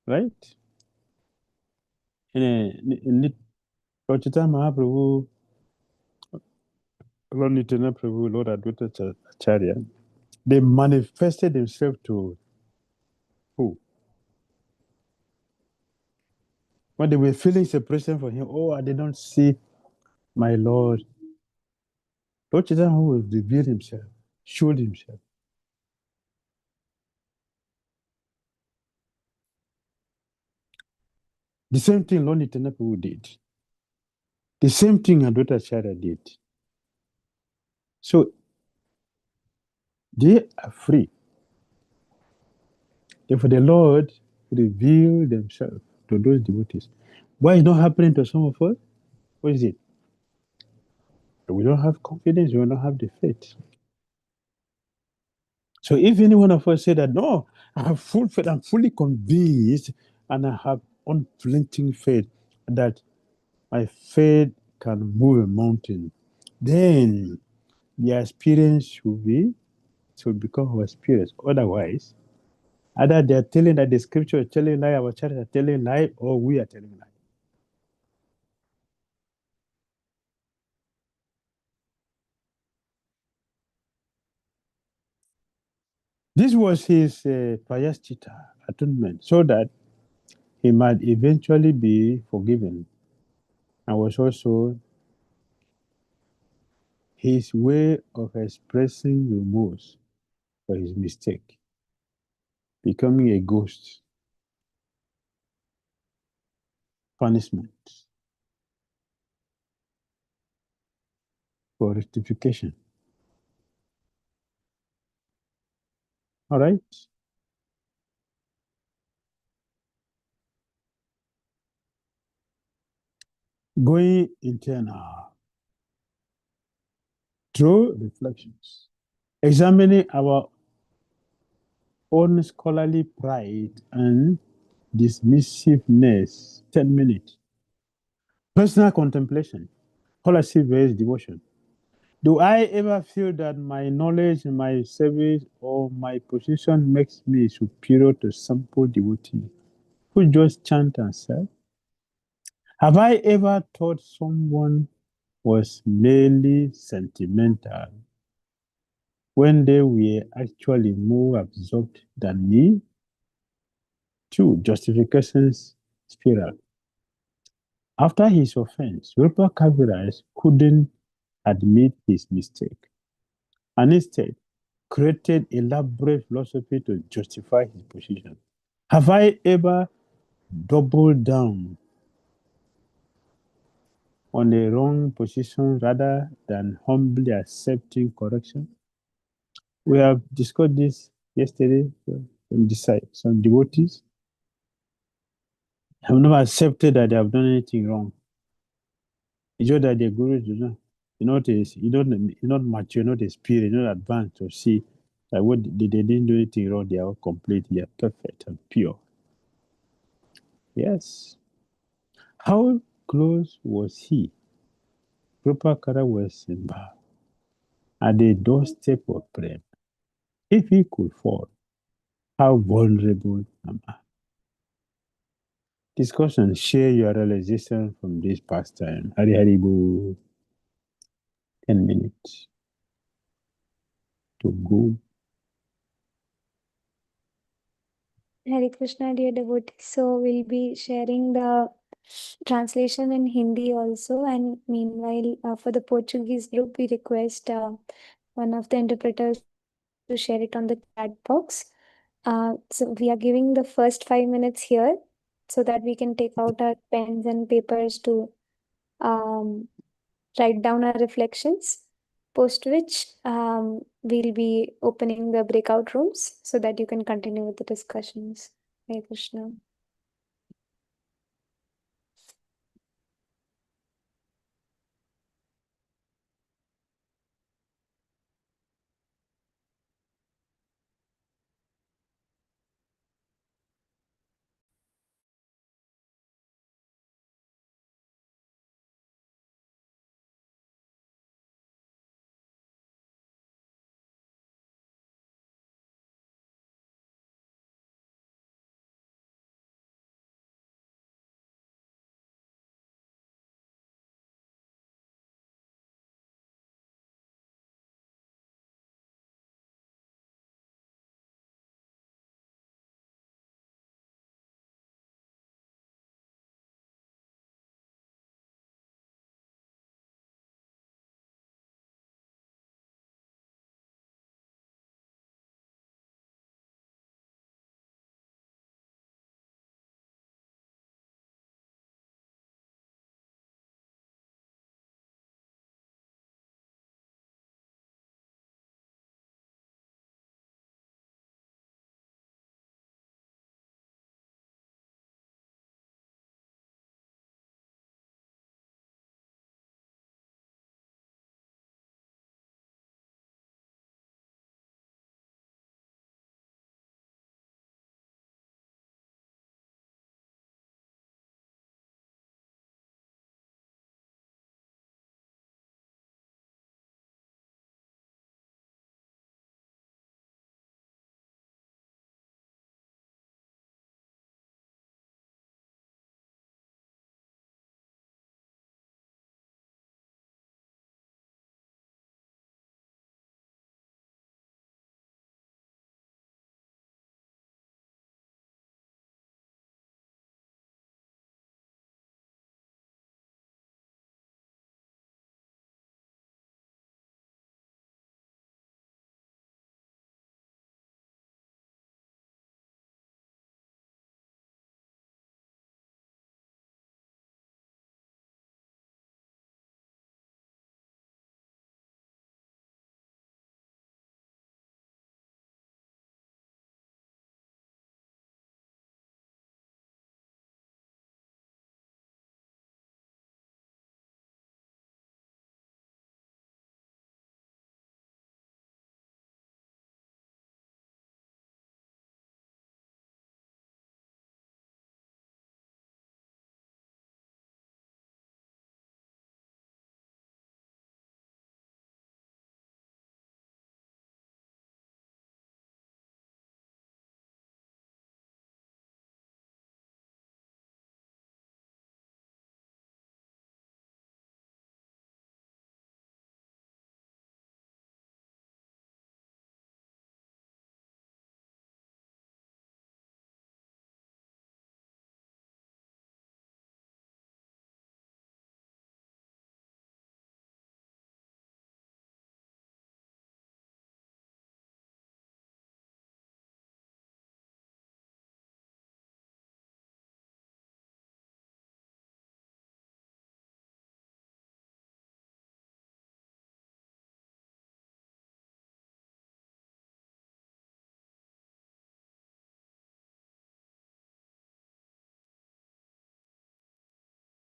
Right? In Lord Chaitanya Mahaprabhu, Lord Nityananda Prabhu, Lord Advaita Acharya, they manifested themselves to who? When they were feeling separation from him, oh, I did not see my Lord. Lord Chaitanya Mahaprabhu revealed himself, showed himself. The same thing Lord Nityananda Prabhu did. The same thing Advaita Acharya did. So they are free. Therefore, the Lord revealed themselves to those devotees. Why is not happening to some of us? What is it? We don't have confidence, we don't have the faith. So if any one of us say that, no, I have full faith, I'm fully convinced, and I have unflinching faith that my faith can move a mountain, then the experience should become our experience. Otherwise, either they are telling that the scripture is telling lie, our church are telling lie, or we are telling lie. This was his prayaschitta, atonement, so that he might eventually be forgiven, and was also his way of expressing remorse for his mistake, becoming a ghost, punishment for rectification. All right? Going internal through reflections, examining our own scholarly pride and dismissiveness. 10 minutes. Personal contemplation, policy based devotion. Do I ever feel that my knowledge, my service, or my position makes me superior to simple devotee who just chant and serve? Have I ever thought someone was merely sentimental when they were actually more absorbed than me? 2. Justifications spiral. After his offense, Rupa Kaviraja couldn't admit his mistake and instead created elaborate philosophy to justify his position. Have I ever doubled down on a wrong position rather than humbly accepting correction? We have discussed this yesterday. Some devotees have never accepted that they have done anything wrong. It's just that their gurus do not. You're not mature, not experienced, not advanced to see that what they didn't do anything wrong, they are all complete, they are perfect and pure. Yes. How close was he? Prabhupada was involved at the doorstep of prayer. If he could fall, how vulnerable am I? Discussion, share your realization from this past time. Hari Hari Bo, 10 minutes to go. Hare Krishna, dear devotees. So we'll be sharing the translation in Hindi also. And meanwhile, for the Portuguese group, we request one of the interpreters to share it on the chat box. So we are giving the first 5 minutes here so that we can take out our pens and papers to write down our reflections. Post which we'll be opening the breakout rooms so that you can continue with the discussions. Hare Krishna.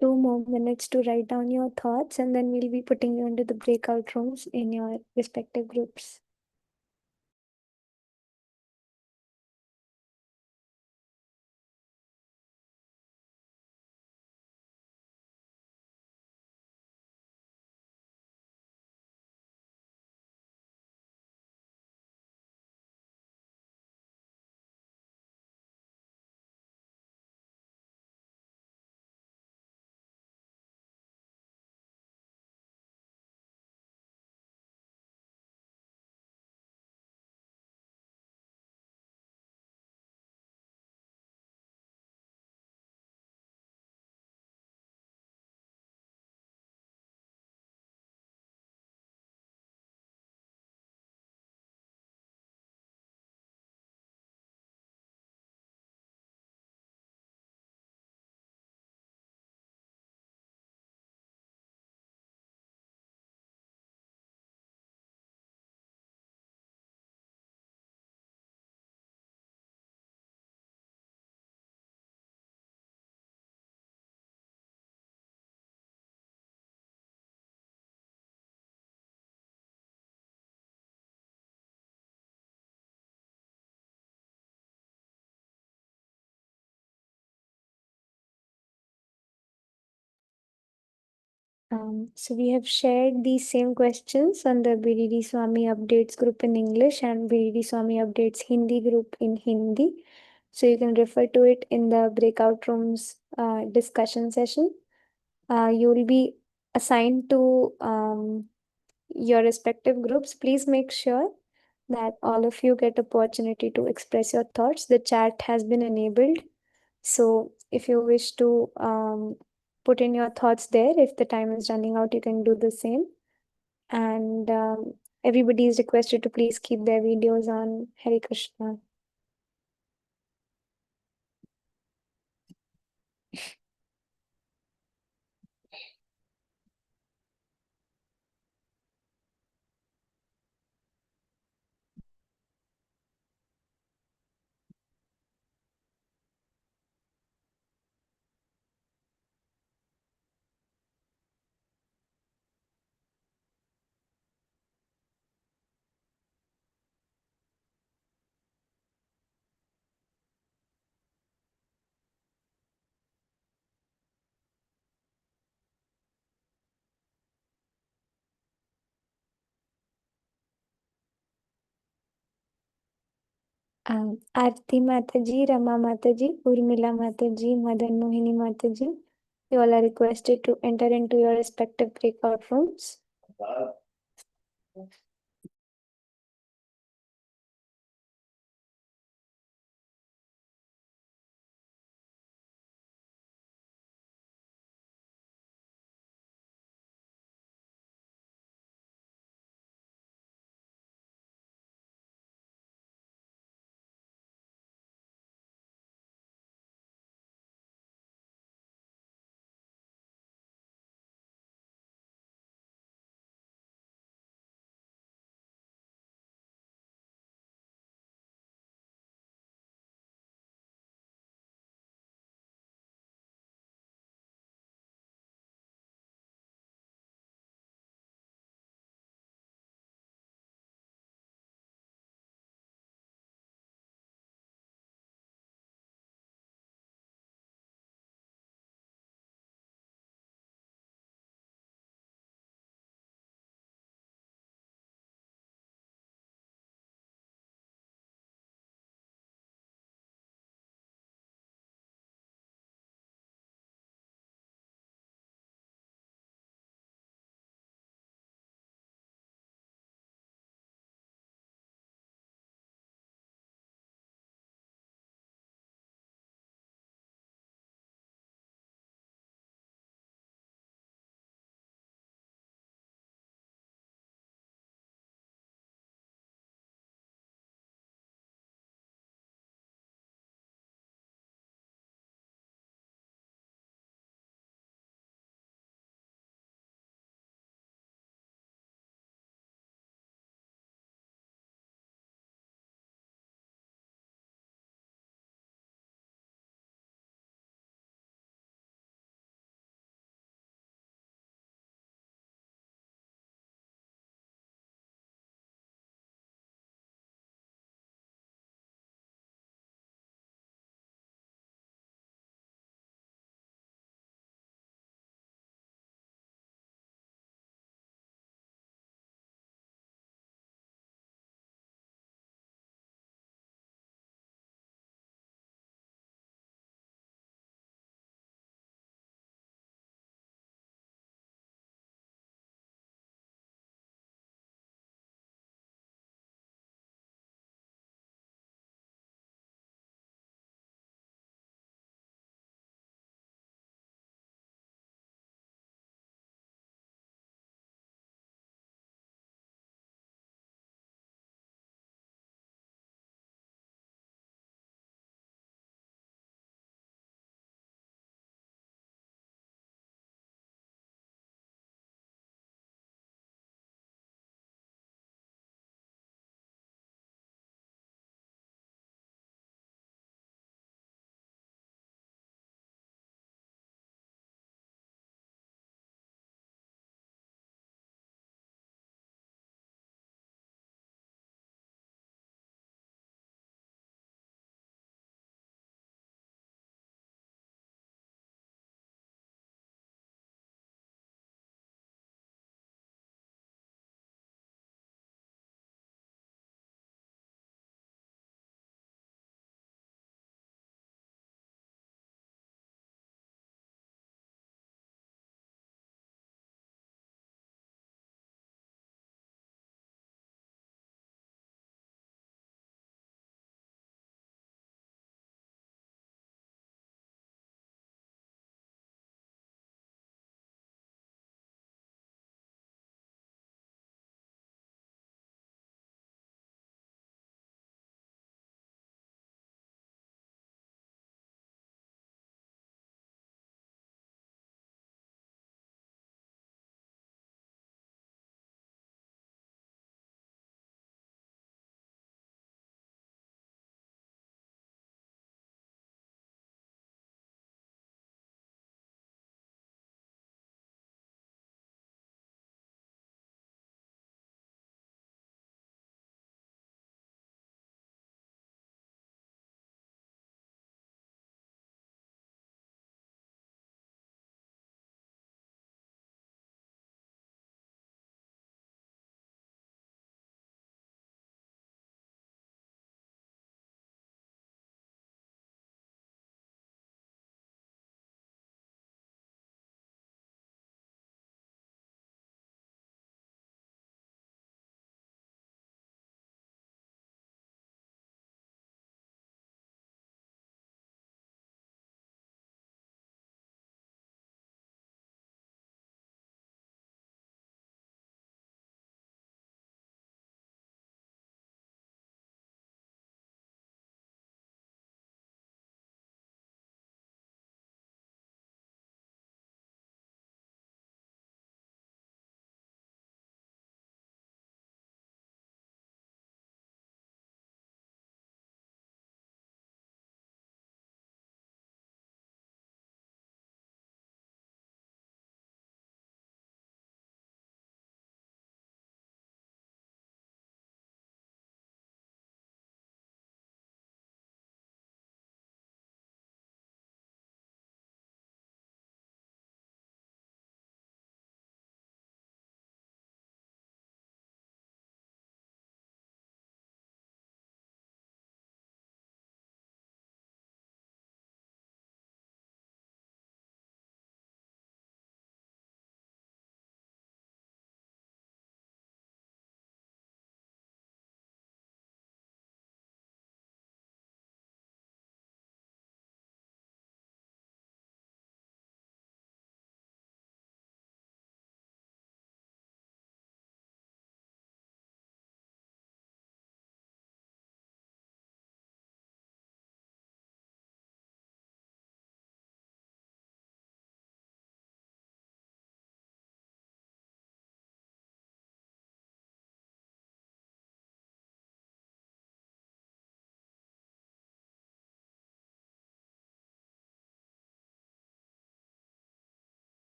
2 more minutes to write down your thoughts, and then we'll be putting you into the breakout rooms in your respective groups. So we have shared these same questions on the BDD Swami Updates group in English and BDD Swami Updates Hindi group in Hindi. So you can refer to it in the breakout rooms discussion session. You will be assigned to your respective groups. Please make sure that all of you get opportunity to express your thoughts. The chat has been enabled. So if you wish to put in your thoughts there, if the time is running out, you can do the same. And everybody is requested to please keep their videos on. Hare Krishna. Aarti Mataji, Rama Mataji, Urmila Mataji, Madan Mohini Mataji, you all are requested to enter into your respective breakout rooms.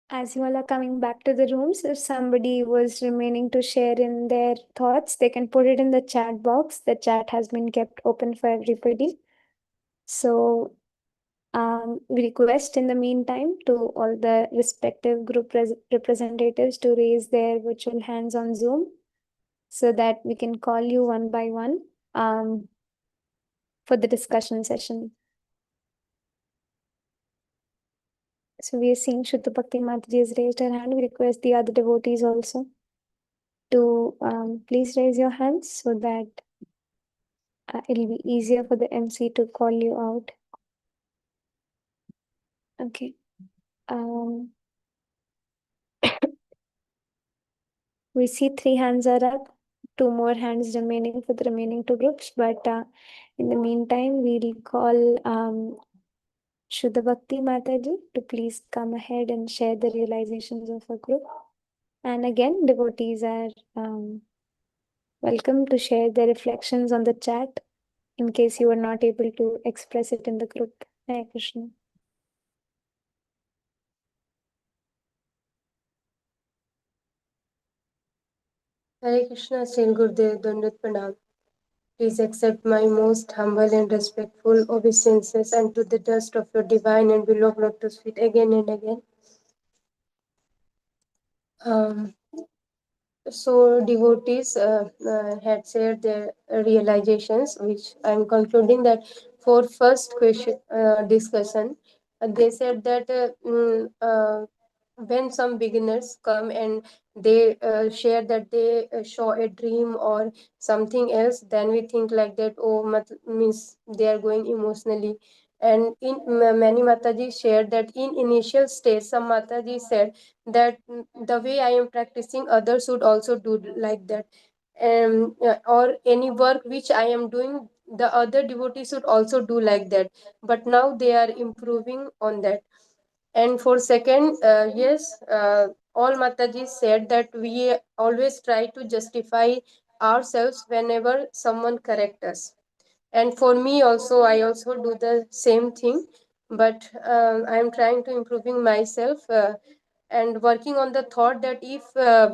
As you all are coming back to the rooms, if somebody was remaining to share in their thoughts, they can put it in the chat box. The chat has been kept open for everybody. So we request in the meantime to all the respective group representatives to raise their virtual hands on Zoom so that we can call you one by one for the discussion session. So we are seeing Shuddha Bhakti Mataji has raised her hand. We request the other devotees also to please raise your hands so that it'll be easier for the MC to call you out. Okay. We see 3 hands are up, 2 more hands remaining for the remaining 2 groups. But in the meantime, we'll call Shuddha Bhakti Mataji to please come ahead and share the realizations of our group. And again, devotees are welcome to share their reflections on the chat in case you are not able to express it in the group. Hare Krishna. Hare Krishna, Sri Gurudev, Dandat Pranam. Please accept my most humble and respectful obeisances unto the dust of your divine and beloved lotus feet again and again. So devotees had shared their realizations, which I'm concluding that for first question discussion, they said that when some beginners come and they share that they show a dream or something else, then we think like that, oh, means they are going emotionally. And in many Mataji shared that in initial stage, some Mataji said that the way I am practicing, others should also do like that. Or any work which I am doing, the other devotees should also do like that. But now they are improving on that. And for second, yes, all Mataji said that we always try to justify ourselves whenever someone corrects us. And for me also, I also do the same thing, but I am trying to improving myself and working on the thought that if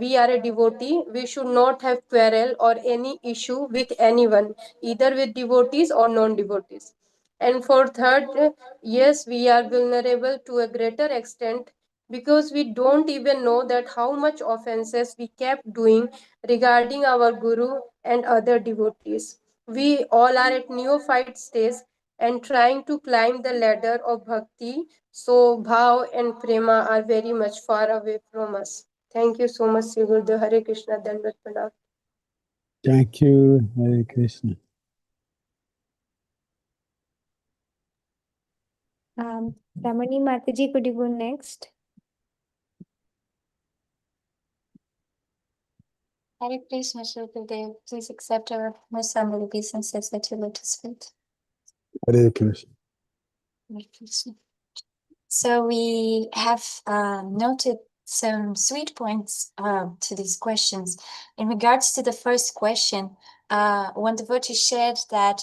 we are a devotee, we should not have quarrel or any issue with anyone, either with devotees or non-devotees. And for third, yes, we are vulnerable to a greater extent because we don't even know that how much offenses we kept doing regarding our guru and other devotees. We all are at neophyte stage and trying to climb the ladder of bhakti, so bhav and prema are very much far away from us. Thank you so much, Sri Gurudev. Hare Krishna, Dandat Pranam. Thank you, Hare Krishna. Ramani Mataji, could you go next? Hare Krishna, Sri Gurudev. Please accept our most humble obeisances at your lotus feet. Hare Krishna. Hare Krishna. So we have noted some sweet points to these questions. In regards to the first question, one devotee shared that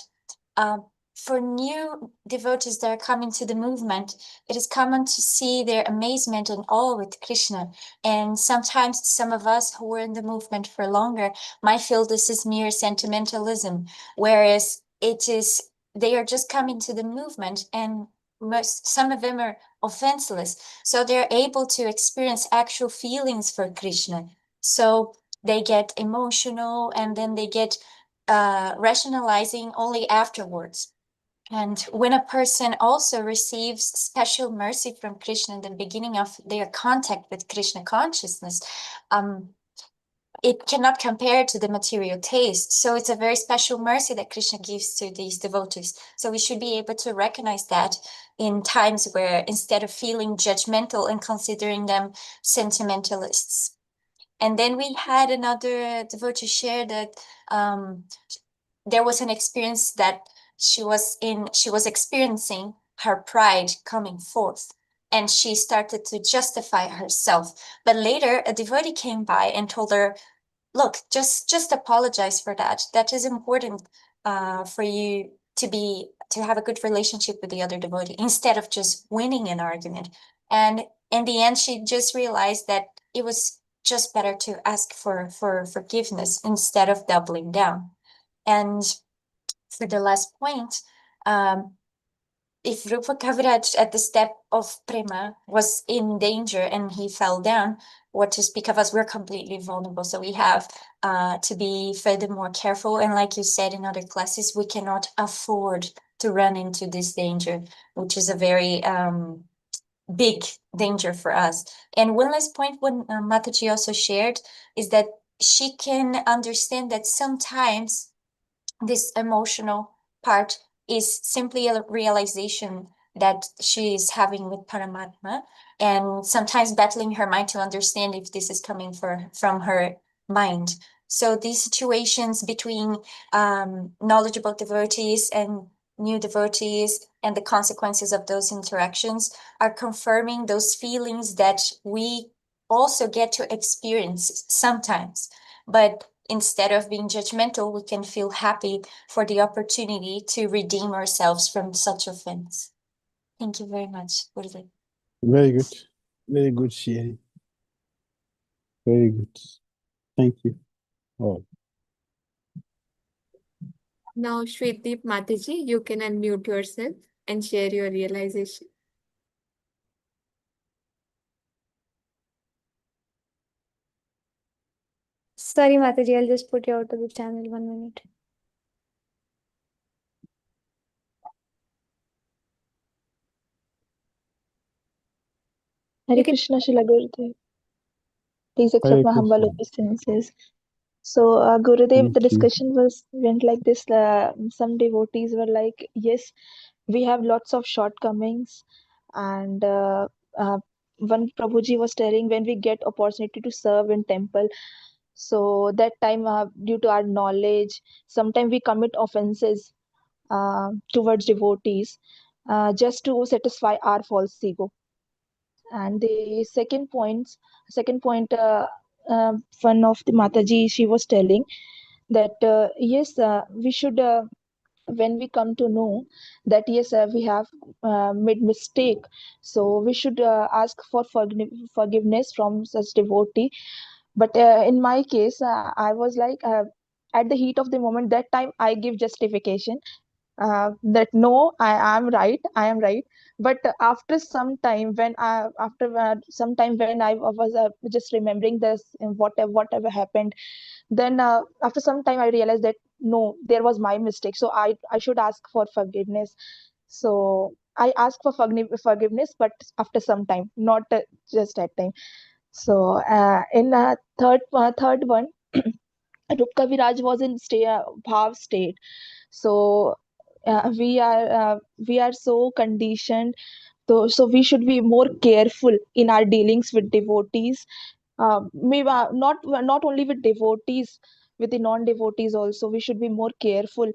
for new devotees that are coming to the movement, it is common to see their amazement and awe with Krishna. And sometimes some of us who were in the movement for longer might feel this is mere sentimentalism, whereas they are just coming to the movement, and some of them are offenseless. So they're able to experience actual feelings for Krishna. So they get emotional and then they get rationalizing only afterwards. And when a person also receives special mercy from Krishna in the beginning of their contact with Krishna consciousness, it cannot compare to the material taste. So it's a very special mercy that Krishna gives to these devotees. So we should be able to recognize that in times where, instead of feeling judgmental and considering them sentimentalists. And then we had another devotee share that there was an experience that she was experiencing her pride coming forth, and she started to justify herself. But later a devotee came by and told her, look, just apologize for that. That is important for you to have a good relationship with the other devotee, instead of just winning an argument. And in the end, she just realized that it was just better to ask for forgiveness instead of doubling down. And for the last point, if Rupa Kaviraja at the step of Prema was in danger and he fell down, what to speak of us, we're completely vulnerable. So we have to be furthermore careful. And like you said in other classes, we cannot afford to run into this danger, which is a very big danger for us. And one last point, what Mataji also shared, is that she can understand that sometimes this emotional part is simply a realization that she is having with Paramatma, and sometimes battling her mind to understand if this is coming from her mind. So these situations between knowledgeable devotees and new devotees and the consequences of those interactions are confirming those feelings that we also get to experience sometimes. But instead of being judgmental, we can feel happy for the opportunity to redeem ourselves from such offense. Thank you very much, Gurudev. Very good. Very good sharing. Very good. Thank you all. Now, Shwedeep Mataji, you can unmute yourself and share your realization. Sorry, Mataji, I'll just put you out of the channel 1 minute. Hare You can- Krishna, Srila Gurudev. Please Hare accept my humble Krishna. obeisances. So, Gurudev, Thank the you. discussion went like this. Some devotees were like, yes, we have lots of shortcomings. And one Prabhuji was telling, when we get opportunity to serve in temple, so that time, due to our knowledge, sometimes we commit offenses towards devotees just to satisfy our false ego. And the second point, one of the Mataji, she was telling that yes, we should, when we come to know that yes, we have made mistake, so we should ask for forgiveness from such devotee. But in my case, I was like, at the heat of the moment, that time I give justification that no, I am right. But after some time, when I was just remembering this and whatever happened, then after some time I realized that no, there was my mistake, so I should ask for forgiveness. So I asked for forgiveness, but after some time, not just that time. So in third one, Rupa Kaviraja was in bhav state. So we are so conditioned, so we should be more careful in our dealings with devotees. Maybe not only with devotees, with the non-devotees also, we should be more careful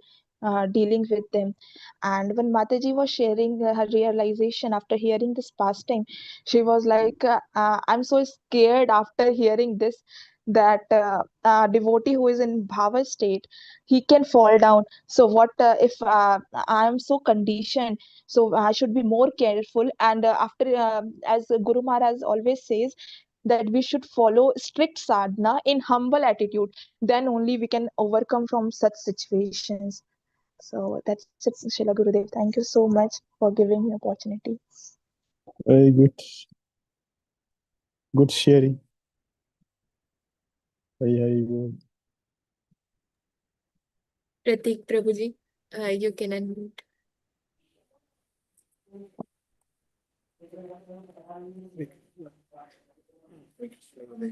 dealing with them. And when Mataji was sharing her realization after hearing this pastime, she was like, I'm so scared after hearing this, that a devotee who is in bhava state, he can fall down. So what if I am so conditioned, so I should be more careful. And after as Guru Maharaj always says, that we should follow strict sadhana in humble attitude, then only we can overcome from such situations. So that's it, Srila Gurudev. Thank you so much for giving me opportunity. Very good. Good sharing. Hari Bol. Pratik Prabhuji, you can unmute.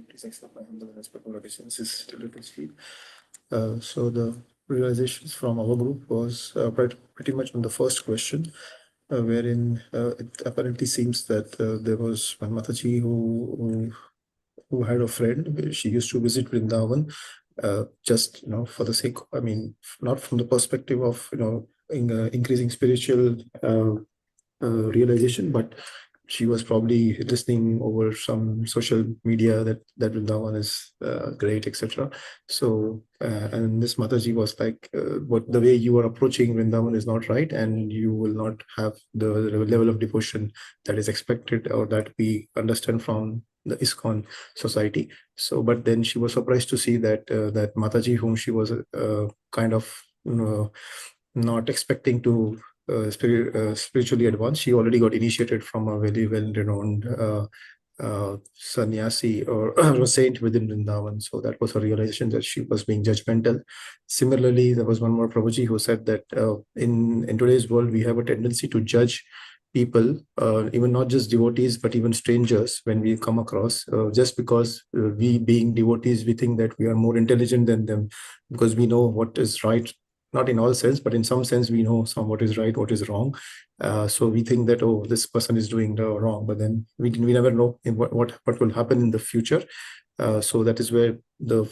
Please accept my humble respectful obeisances to little speed. So the realizations from our group was pretty much on the first question, wherein it apparently seems that there was one Mataji who had a friend. She used to visit Vrindavan, just for the sake. I mean, not from the perspective of increasing spiritual realization, but she was probably listening over some social media that Vrindavan is great, etc. So and this Mataji was like, what the way you are approaching Vrindavan is not right, and you will not have the level of devotion that is expected or that we understand from the ISKCON society. So, but then she was surprised to see that that Mataji, whom she was kind of not expecting to spiritually advanced, she already got initiated from a very well-renowned sannyasi or a saint within Vrindavan. So that was her realization that she was being judgmental. Similarly, there was one more Prabhuji who said that in today's world, we have a tendency to judge people, even not just devotees, but even strangers when we come across, just because we being devotees, we think that we are more intelligent than them because we know what is right. Not in all sense, but in some sense, we know what is right, what is wrong. So we think that, oh, this person is doing the wrong, but then we never know what will happen in the future. So that is where the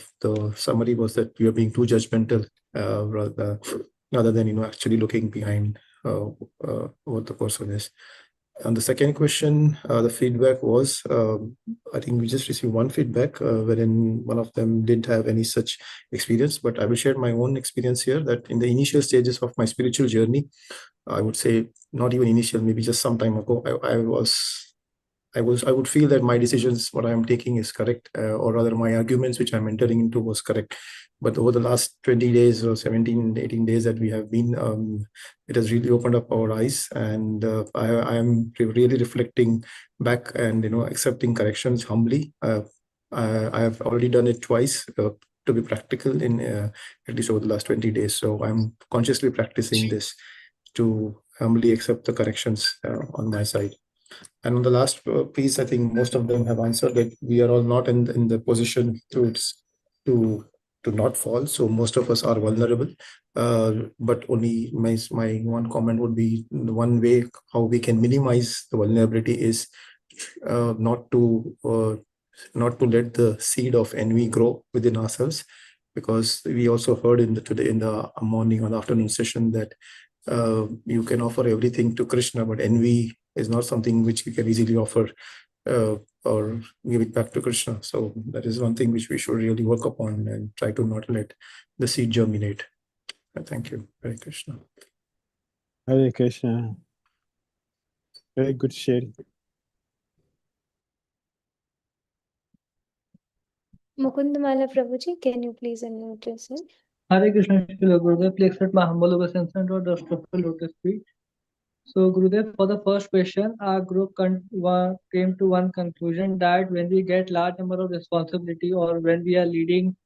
summary was, that we are being too judgmental rather than actually looking behind what the person is. And the second question, the feedback was, I think we just received one feedback wherein one of them didn't have any such experience, but I will share my own experience here, that in the initial stages of my spiritual journey, I would say not even initial, maybe just some time ago, I would feel that my decisions, what I am taking is correct, or rather my arguments which I'm entering into was correct. But over the last 20 days or 17, 18 days that we have been, it has really opened up our eyes, and I am really reflecting back and accepting corrections humbly. I have already done it twice to be practical in at least over the last 20 days. So I'm consciously practicing this to humbly accept the corrections on my side. And on the last piece, I think most of them have answered that we are all not in the position to not fall. So most of us are vulnerable. But only my one comment would be, the one way how we can minimize the vulnerability is not to let the seed of envy grow within ourselves, because we also heard in the morning or the afternoon session that you can offer everything to Krishna, but envy is not something which you can easily offer or give it back to Krishna. So that is one thing which we should really work upon and try to not let the seed germinate. Thank you. Hare Krishna. Hare Krishna. Very good sharing. Mukundamala Prabhuji, can you please unmute yourself? Hare Krishna, Srila Gurudev. Please accept my humble obeisance and dust of the lotus feet. So, Gurudev, for the first question, our group came to one conclusion, that when we get large number of responsibility, or when we are leading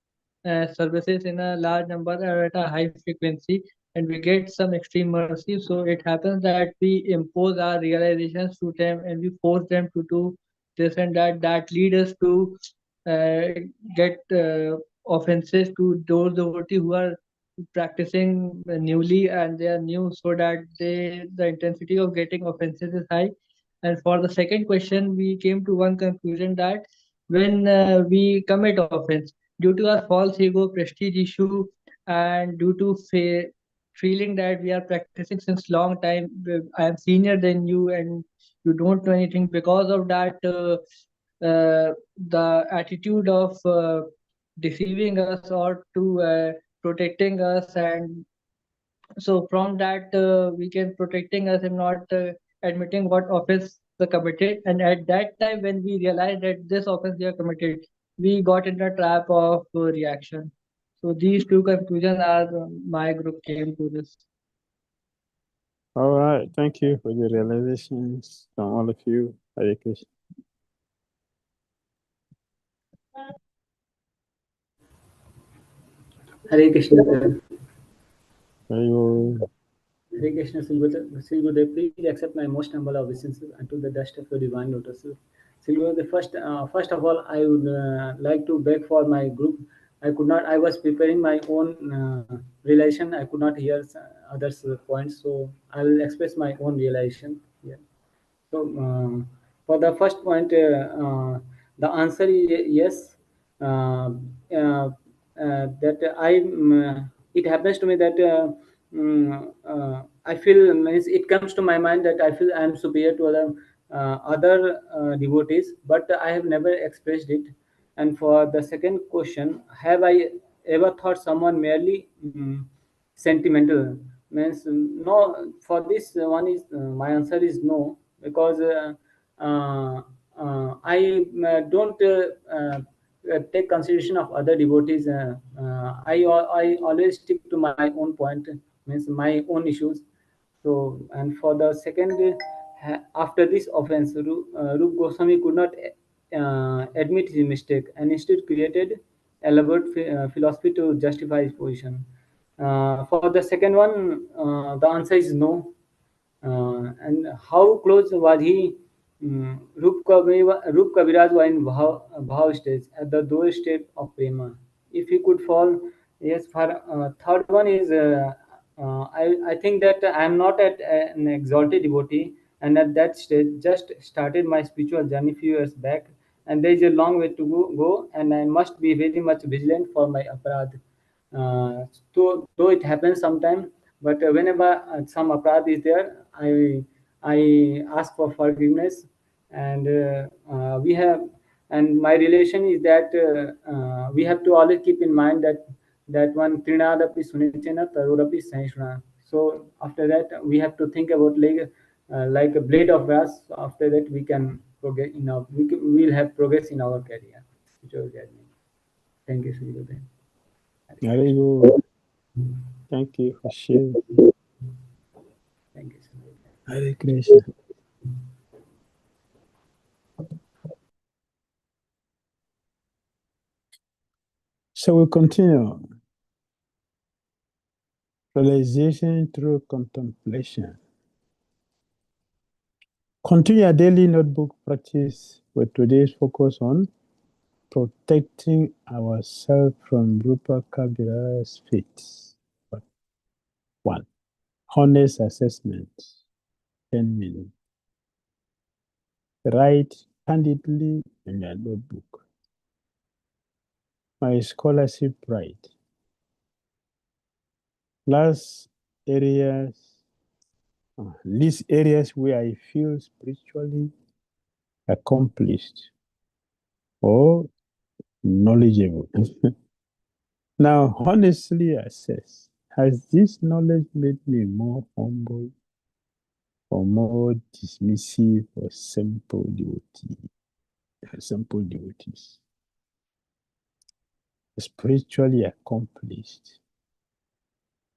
services in a large number or at a high frequency, and we get some extreme mercy, so it happens that we impose our realizations to them and we force them to do this and that lead us to get offenses to those devotees who are practicing newly and they are new, so that the intensity of getting offenses is high. And for the second question, we came to one conclusion, that when we commit offense due to our false ego, prestige issue, and due to feeling that we are practicing since long time, I am senior than you and you don't know anything, because of that the attitude of deceiving us or to protecting us, and so from that we can protecting us and not admitting what offense the committed, and at that time when we realized that this offense we are committed, we got in the trap of reaction. So these two conclusions are my group came to this. All right. Thank you for the realizations from all of you. Hare Krishna. Hare Krishna. Very good. Hare Krishna, Sri Gurudev, please accept my most humble obeisances unto the dust of your divine lotus. Sri Gurudev, first of all, I would like to beg for my group. I was preparing my own realization. I could not hear others' points, so I will express my own realization here. So, for the first point, the answer is yes. That it happens to me that I feel, it comes to my mind that I feel I am superior to other other devotees, but I have never expressed it. And for the second question, have I ever thought someone merely sentimental? Means no. For this one is my answer is no, because I don't take consideration of other devotees. I always stick to my own point, means my own issues. So, and for the second, after this offense, Rup Goswami could not admit his mistake and instead created elaborate philosophy to justify his position. For the second one, the answer is no. And how close was he? Rup Kaviraj was in Bhav stage, at the lower state of Prema. If he could fall, yes. For third one is, I think that I am not at an exalted devotee, and at that stage, just started my spiritual journey few years back, and there is a long way to go, and I must be very much vigilant for my aparadh. Though it happens sometime, but whenever some aparadh is there, I ask for forgiveness, and we have, and my relation is that we have to always keep in mind that one trinadapi sunichena tarodapi sahishna. So after that we have to think about like a blade of grass. So after that we can progress in our we will have progress in our career, spiritual journey. Thank you, Sri Gurudev. Very good. Thank you for sharing. Thank you, Sri Gurudev. Hare Krishna. So we continue. Realization through contemplation. Continue your daily notebook practice with today's focus on protecting ourselves from Rupa Kaviraja's fate. 1. Honest assessment. 10 minutes. Write candidly in your notebook. My scholarship pride. List areas where I feel spiritually accomplished or knowledgeable. Now, honestly assess, has this knowledge made me more humble or more dismissive or simple devotees? Spiritually accomplished.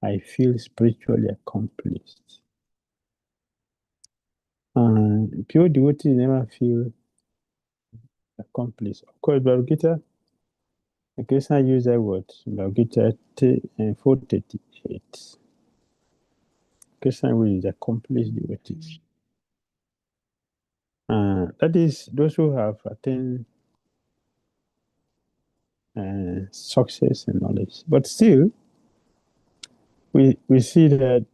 I feel spiritually accomplished. Pure devotees never feel accomplished. Of course, Bhagavad Gita, Krishna used that word, Bhagavad Gita 438. Krishna will accomplished devotees. That is those who have attained success and knowledge. But still, we see that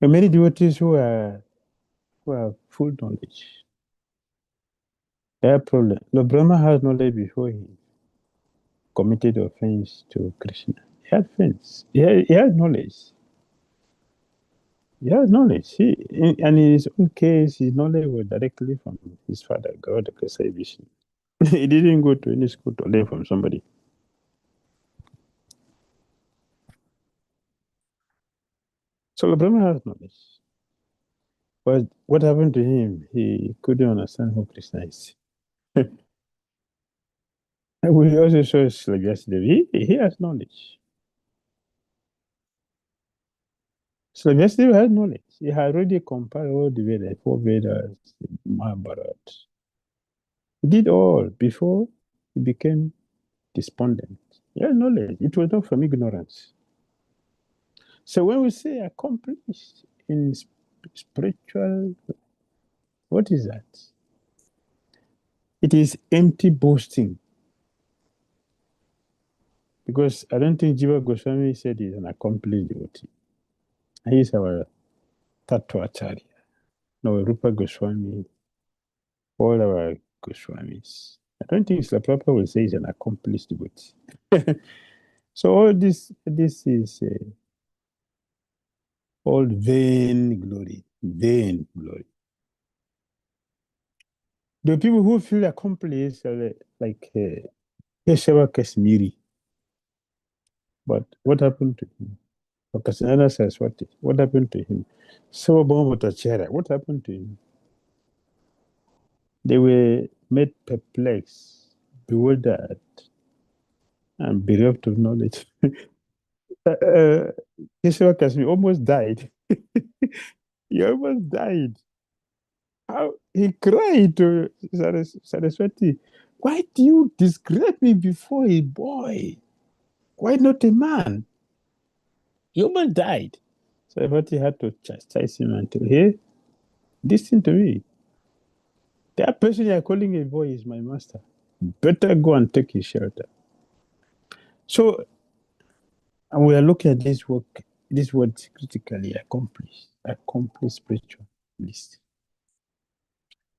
many devotees who have full knowledge. They have problem. Lord Brahma has knowledge before he committed offense to Krishna. He had offense. He has knowledge. He has knowledge. And in his own case, his knowledge was directly from his father, God, Krishna Vishnu. He didn't go to any school to learn from somebody. So Lord Brahma has knowledge. But what happened to him? He couldn't understand who Krishna is. And we also saw like yesterday, he has knowledge. So yesterday has knowledge. He had already compiled all the Vedas, 4 Vedas, Mahabharata. He did all before he became despondent. He had knowledge. It was not from ignorance. So when we say accomplished in spiritual, what is that? It is empty boasting. Because I don't think Jiva Goswami said he's an accomplished devotee. He's our Tattva-acharya. No, Rupa Goswami, all our Goswamis. I don't think Srila Prabhupada will say he's an accomplished devotee. So all this is All vain glory, vain glory. The people who feel accomplished are like Keshav Kashmiri. But what happened to him? Okasanana says, what happened to him? Sababama Bhattacharya, what happened to him? They were made perplexed, bewildered, and bereft of knowledge. Keshav Kashmiri almost died. He almost died. How he cried to Saraswati, why do you describe me before a boy? Why not a man? He almost died. Saraswati had to chastise him and tell, hey, listen to me. That person you are calling a boy is my master. Better go and take his shelter. So and we are looking at this word critically accomplished spiritualist.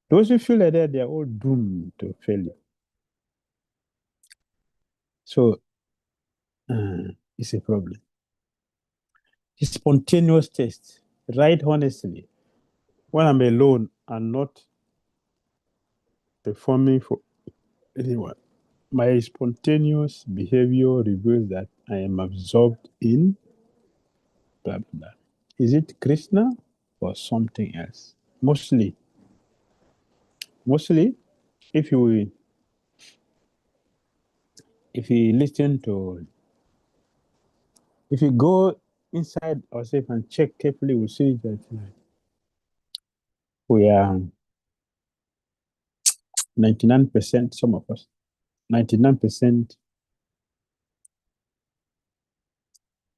Those who feel like that, they are all doomed to failure. So it's a problem. The spontaneous test, right honestly, when I'm alone and not performing for anyone, my spontaneous behavior reveals that I am absorbed in blah, blah, blah. Is it Krishna or something else? Mostly, if you if you go inside ourselves and check carefully, we'll see that we are 99%, some of us, 99%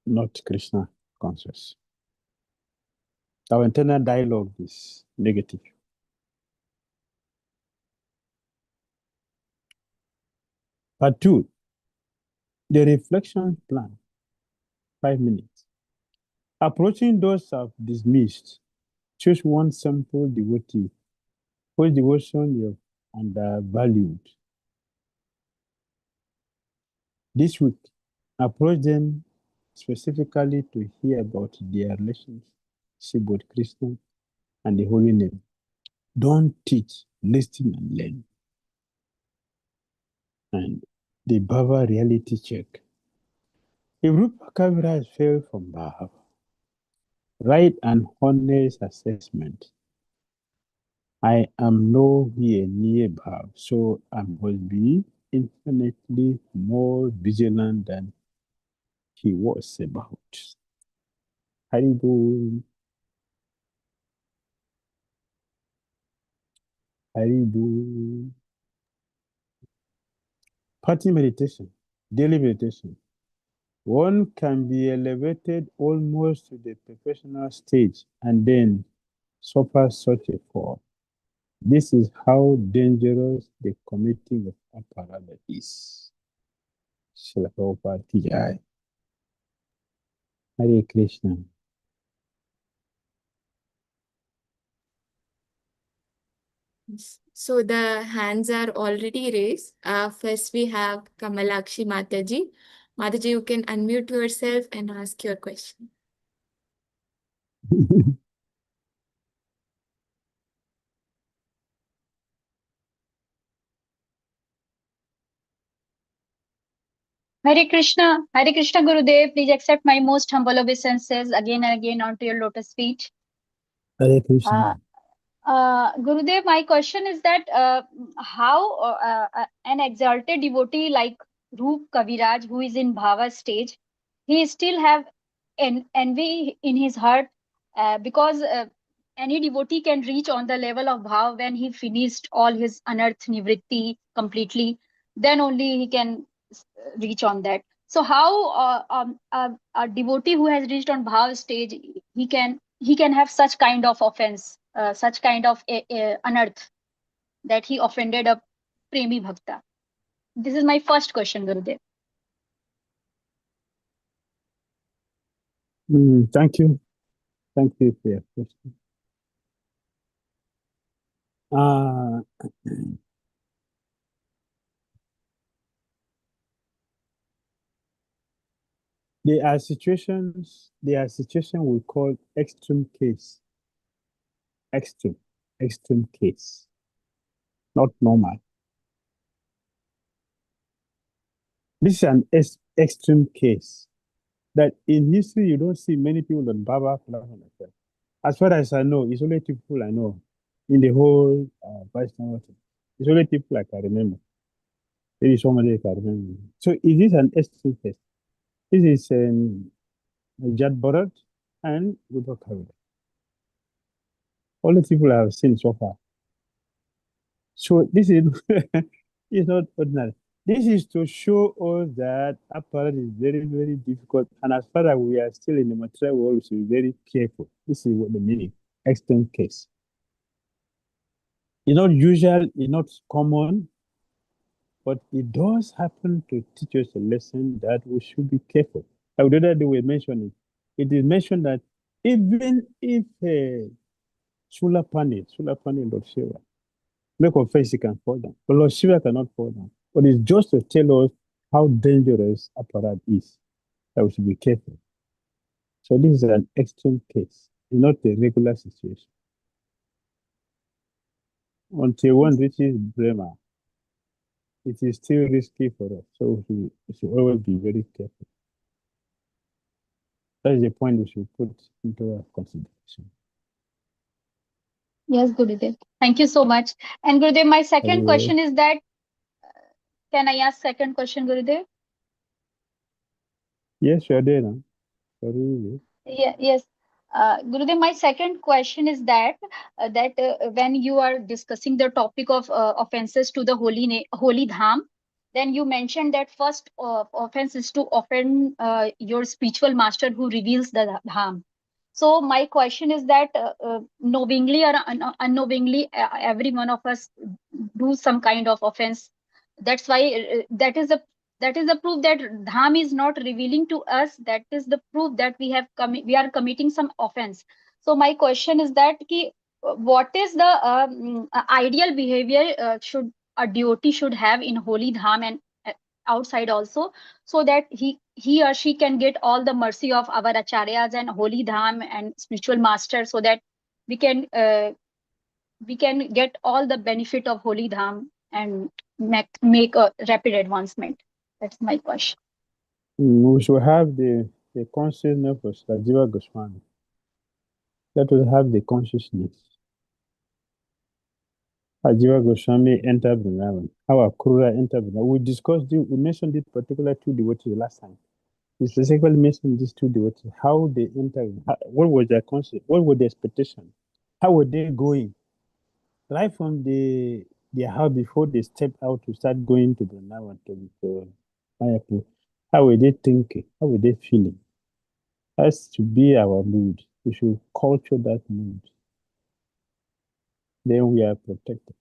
not Krishna conscious. Our internal dialogue is negative. Part 2, the reflection plan, 5 minutes. Approaching those I've dismissed, choose one simple devotee whose devotion you have undervalued. This week, approach them specifically to hear about their relationship with Krishna and the Holy Name. Don't teach, listen and learn. And the Bhava reality check. If Rupa Kaviraja failed from Bhava, write an honest assessment. I am nowhere near Bhava, so I must be infinitely more vigilant than he was about. Haribo. Haribo. Party meditation, daily meditation. One can be elevated almost to the professional stage and then suffer such a fall. This is how dangerous the committing of Aparadhas is. Srila Prabhupada Ki. Hare Krishna. So the hands are already raised. First we have Kamalakshi Mataji. Mataji, you can unmute yourself and ask your question. Hare Krishna Gurudev, please accept my most humble obeisances again and again onto your lotus feet. Hare Krishna. Gurudev, my question is that how an exalted devotee like Rup Kaviraj, who is in Bhava stage, he still have envy in his heart because any devotee can reach on the level of Bhava when he finished all his anarth nivritti completely, then only he can reach on that. So how a devotee who has reached on Bhava stage, he can have such kind of offense, such kind of unearth that he offended a premi bhakta. This is my first question, Gurudev. Thank you. Thank you for your question. There are situations we call extreme case. Extreme case. Not normal. This is an extreme case that in history you don't see many people on Baba. As far as I know, it's only two people I know in the whole Vaishnava. It's only people I can remember. Maybe somebody I can remember. So it is an extreme case. This is Jad Bharat and Rupa Kaviraja. All the people I have seen so far. So this is it's not ordinary. This is to show us that Aparadhas is very, very difficult. And as far as we are still in the material world, we should be very careful. This is what the meaning, extreme case. It's not usual, it's not common, but it does happen to teach us a lesson that we should be careful. Like the other day we mentioned it is mentioned that even if solar panel, Lord Shiva, make of face, it can fall down. But Lord Shiva cannot fall down. But it's just to tell us how dangerous Aparadhas is, that we should be careful. So this is an extreme case, not a regular situation. Until one reaches Brahma, it is still risky for us. So we should always be very careful. That is the point we should put into our consideration. Yes, Gurudev. Thank you so much. And Gurudev, my second question is that, can I ask second question, Gurudev? Yes, you are there now. Sorry. Yeah, yes. Gurudev, my second question is that when you are discussing the topic of offenses to the holy dham, then you mentioned that first offense is to offend your spiritual master who reveals the dham. So my question is that knowingly or unknowingly, every one of us do some kind of offense. That's why that is the proof that dham is not revealing to us. That is the proof that we are committing some offense. So my question is that what is the ideal behavior should a devotee should have in holy dham and outside also, so that he or she can get all the mercy of our acharyas and holy dham and spiritual masters, so that we can get all the benefit of holy dham and make a rapid advancement. That's my question. We should have the consciousness of Rajiva Goswami. Let us have the consciousness. Rajiva Goswami entered Vrindavan. How Akrura entered Vrindavan. We mentioned this particular two devotees last time. We specifically mentioned these two devotees, how they entered, what was their concept, what was their expectation, how were they going? Right from their house before they stepped out to start going to Vrindavan, to Mayapur, how were they thinking? How were they feeling? That's to be our mood. We should culture that mood. Then we are protected.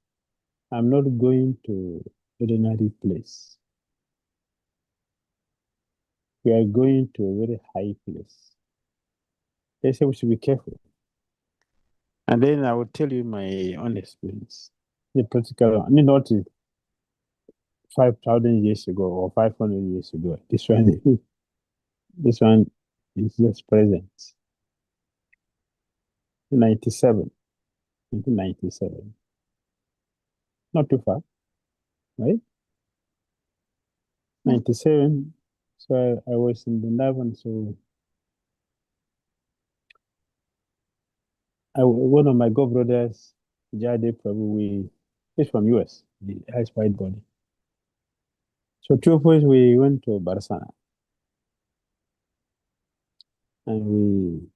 I'm not going to ordinary place. We are going to a very high place. They say we should be careful. And then I will tell you my own experience. The practical one. I mean, not 5,000 years ago or 500 years ago. This one is just present. 1997. Not too far, right? 97. So I was in Vrindavan. So one of my godbrothers, Jade Prabhu, he's from US. He has white body. So two of us, we went to Barsana. And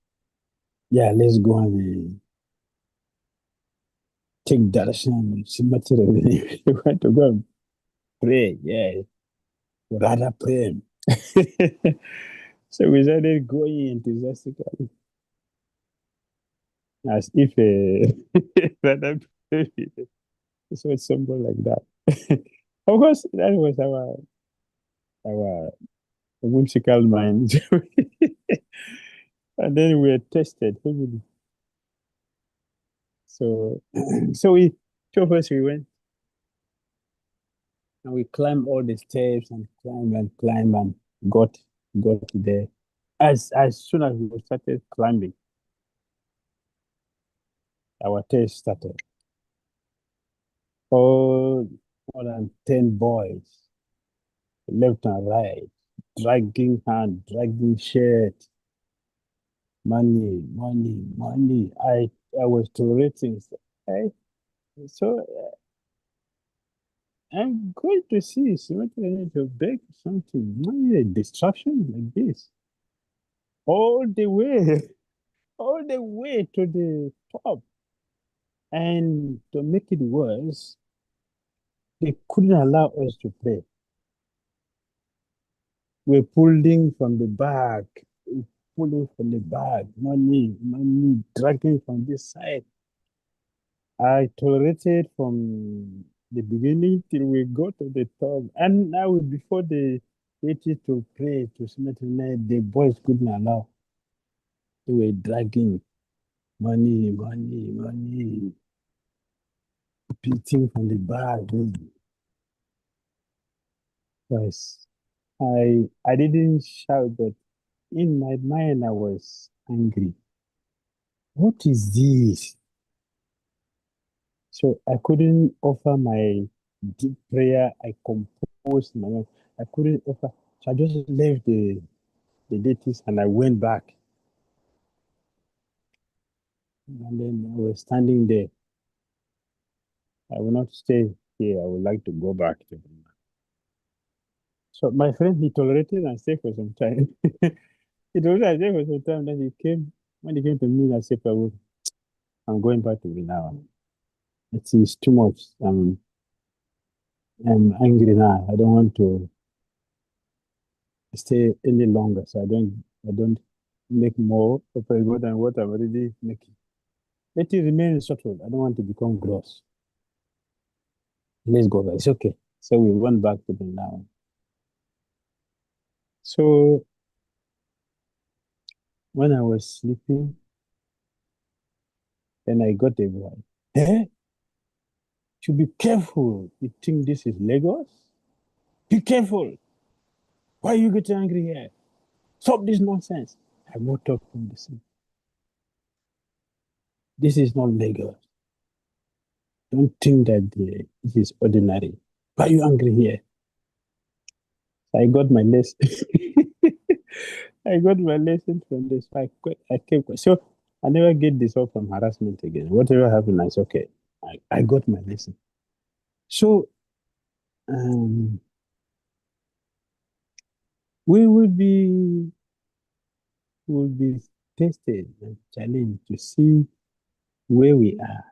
let's go and take darshan, cemetery. We went to go and pray. Yeah, Radha pray. So we started going enthusiastically, as if Radha pray. So something like that. Of course, that was our whimsical mind. And then we were tested heavily. So two of us, we went and we climbed all the steps and climb and got there. As soon as we started climbing, our test started. All more than 10 boys, left and right, dragging hand, dragging shirt, money. I was tolerating. So I'm going to see somebody to beg something, money, a distraction like this, all the way to the top. And to make it worse, they couldn't allow us to pray. We're pulling from the back, money, dragging from this side. I tolerated from the beginning till we go to the top. And now, before they get to pray to submit tonight, the boys couldn't allow. They were dragging money, beating from the back. Yes. I didn't shout, but in my mind I was angry. What is this? So I couldn't offer my deep prayer. I composed my own. I couldn't offer. So I just left the deities and I went back. And then I was standing there. I will not stay here. I would like to go back to him. So my friend, he tolerated and stayed for some time. He tolerated and stayed for some time. Then he came, when he came to me, I said, I'm going back to now. It is too much. I'm angry now. I don't want to stay any longer. So I don't make more of a good than what I've already making. Let it remain subtle. I don't want to become gross. Let's go back. It's okay. So we went back to the now. So when I was sleeping, then I got a voice. Should be careful. You think this is Lagos? Be careful. Why are you getting angry here? Stop this nonsense. I woke up from the sleep. This is not Lagos. Don't think that this is ordinary. Why are you angry here? I got my lesson. I got my lesson from this. I kept quiet. So I never get this up from harassment again. Whatever happened, it's okay. I got my lesson. So we will be tested and challenged to see where we are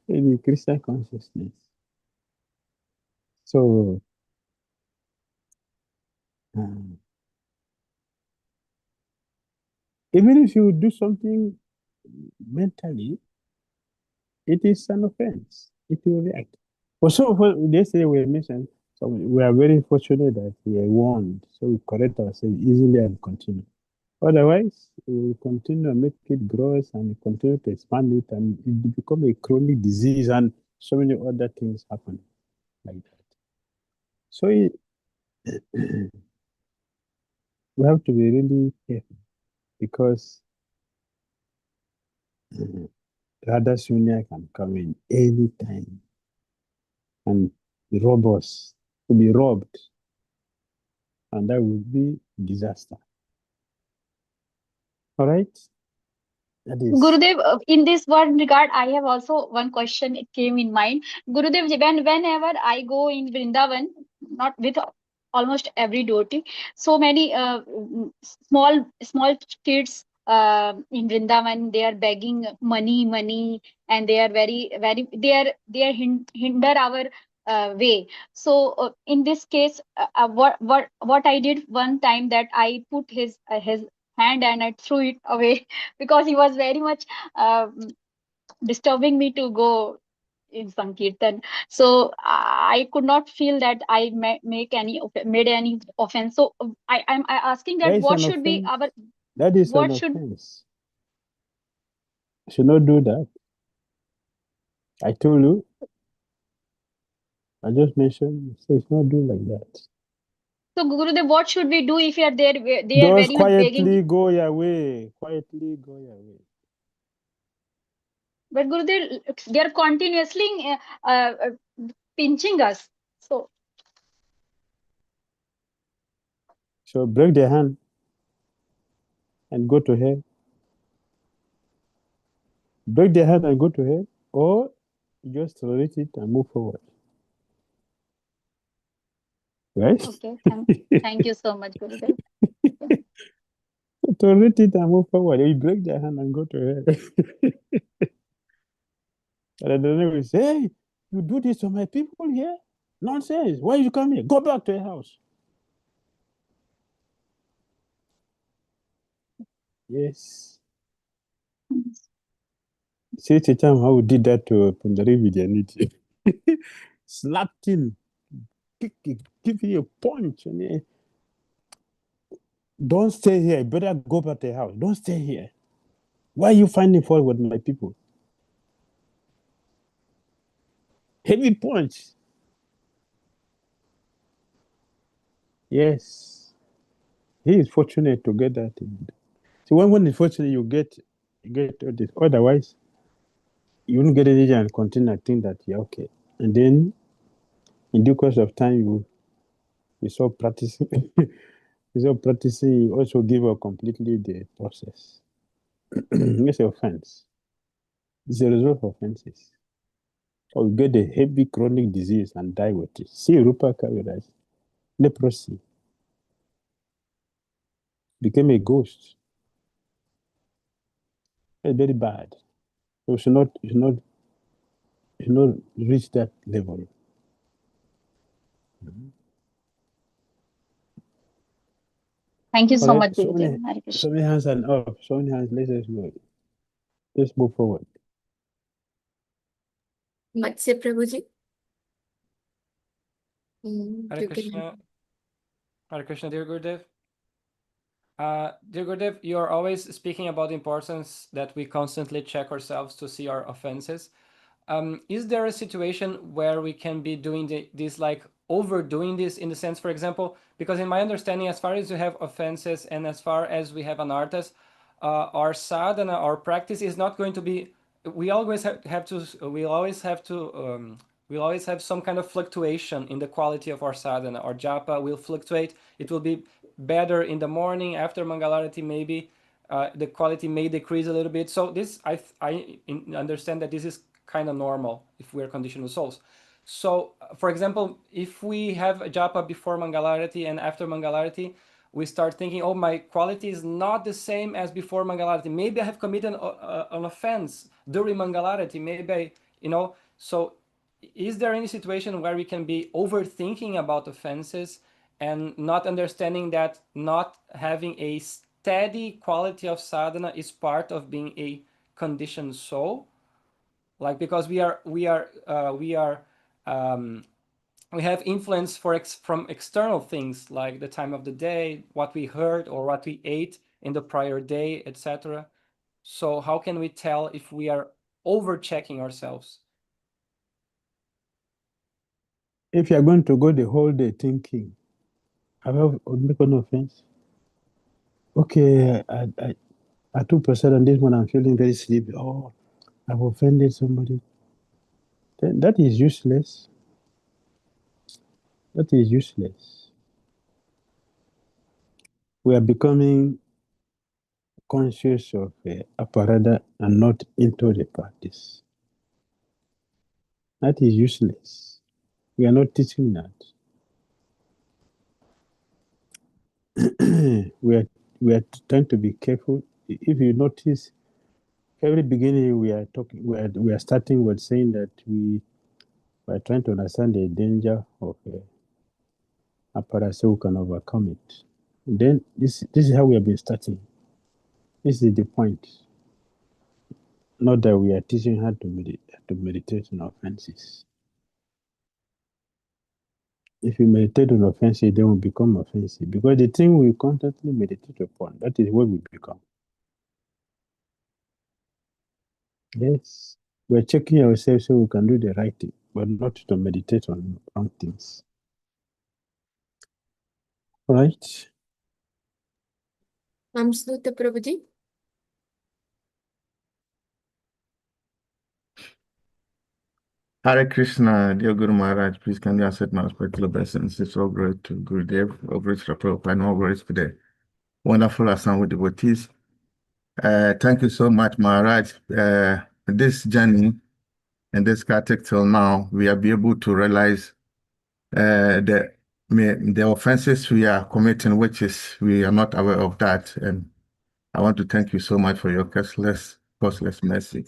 in the Christian consciousness. So even if you do something mentally, it is an offense. It will react. Also, yesterday we mentioned, so we are very fortunate that we are warned, so we correct ourselves easily and continue. Otherwise, we will continue to make it gross and continue to expand it, and it become a chronic disease, and so many other things happen like that. So we have to be really careful because Radha Sunya can come in any time and rob us, to be robbed, and that will be disaster. All right? That is. Gurudev, in this one regard, I have also one question. It came in mind. Gurudev, whenever I go in Vrindavan, not with almost every devotee, so many small kids in Vrindavan, they are begging money, and they are they are hinder our way. So in this case, what I did one time, that I put his hand and I threw it away because he was very much disturbing me to go in Sankirtan. So I could not feel that I made any offense. So I'm asking that what should be our that is an offense. Should not do that. I told you. I just mentioned, so it's not do like that. So Gurudev, what should we do if we are there? They are Just very much begging. quietly go your way. Quietly go your way. But Gurudev, they are continuously pinching us. So break their hand and go to hell. Break their hand and go to hell, or just tolerate it and move forward. Right? Okay, thank you so much, Gurudev. Tolerate it and move forward. You break their hand and go to hell. And then they will say, hey, you do this to my people here? Nonsense. Why you come here? Go back to your house. Yes. See, Chicham, how we did that to Pundari Vidyaniti. Slapped him, give you a punch. And don't stay here. Better go back to your house. Don't stay here. Why are you finding fault with my people? Heavy punch. Yes. He is fortunate to get that. So when it's fortunate, you get this. Otherwise, you won't get it and continue to think that you're okay. And then, in due course of time, you start practicing. You start practicing. You also give up completely the process. It's offense. It's a result of offenses. Or you get a heavy chronic disease and die with it. See Rupa Kaviraja, leprosy, became a ghost. It's very bad. So you should not reach that level. Thank you so Alright, much, Gurudev. Hare Krishna. so many hands and up. So many hands. Let's go. Let's move forward. Matsya Prabhuji. Hare You Krishna. Hare Krishna, dear Gurudev. Dear Gurudev, you are always speaking about the importance that we constantly check ourselves to see our offenses. Is there a situation where we can be doing this, like overdoing this in the sense, for example, because in my understanding, as far as you have offenses and as far as we have anarthas, our sadhana, our practice is not going to be, we always have some kind of fluctuation in the quality of our sadhana. Our japa will fluctuate. It will be better in the morning after Mangalarati, maybe the quality may decrease a little bit. So this, I understand that this is kind of normal if we're conditional souls. So, for example, if we have a japa before Mangalarati and after Mangalarati, we start thinking, oh, my quality is not the same as before Mangalarati. Maybe I have committed an offense during Mangalarati. Maybe so is there any situation where we can be overthinking about offenses and not understanding that not having a steady quality of sadhana is part of being a conditioned soul? Like, because we have influence from external things like the time of the day, what we heard or what we ate in the prior day, etc. So how can we tell if we are over-checking ourselves? If you're going to go the whole day thinking, have I make an offense? Okay, I took percent on this one, I'm feeling very sleepy. Oh, I've offended somebody. Then that is useless. That is useless. We are becoming conscious of Aparadhas and not into the practice. That is useless. We are not teaching that. we are trying to be careful. If you notice, every beginning we are starting with saying that we are trying to understand the danger of Aparadhas so we can overcome it. Then this is how we have been starting. This is the point. Not that we are teaching how to meditate on offenses. If you meditate on offenses, they will become offensive. Because the thing we constantly meditate upon, that is what we become. Yes. We're checking ourselves so we can do the right thing, but not to meditate on wrong things. Right? Amsluta Prabhuji. Hare Krishna, dear Guru Maharaj, please can you accept my respectful obeisance? It's all great to Gurudev, all great to Prabhupada, and all great to the wonderful assembled devotees. Thank you so much, Maharaj. This journey and this Kartik till now, we have been able to realize the offenses we are committing, which is we are not aware of that. And I want to thank you so much for your causeless mercy.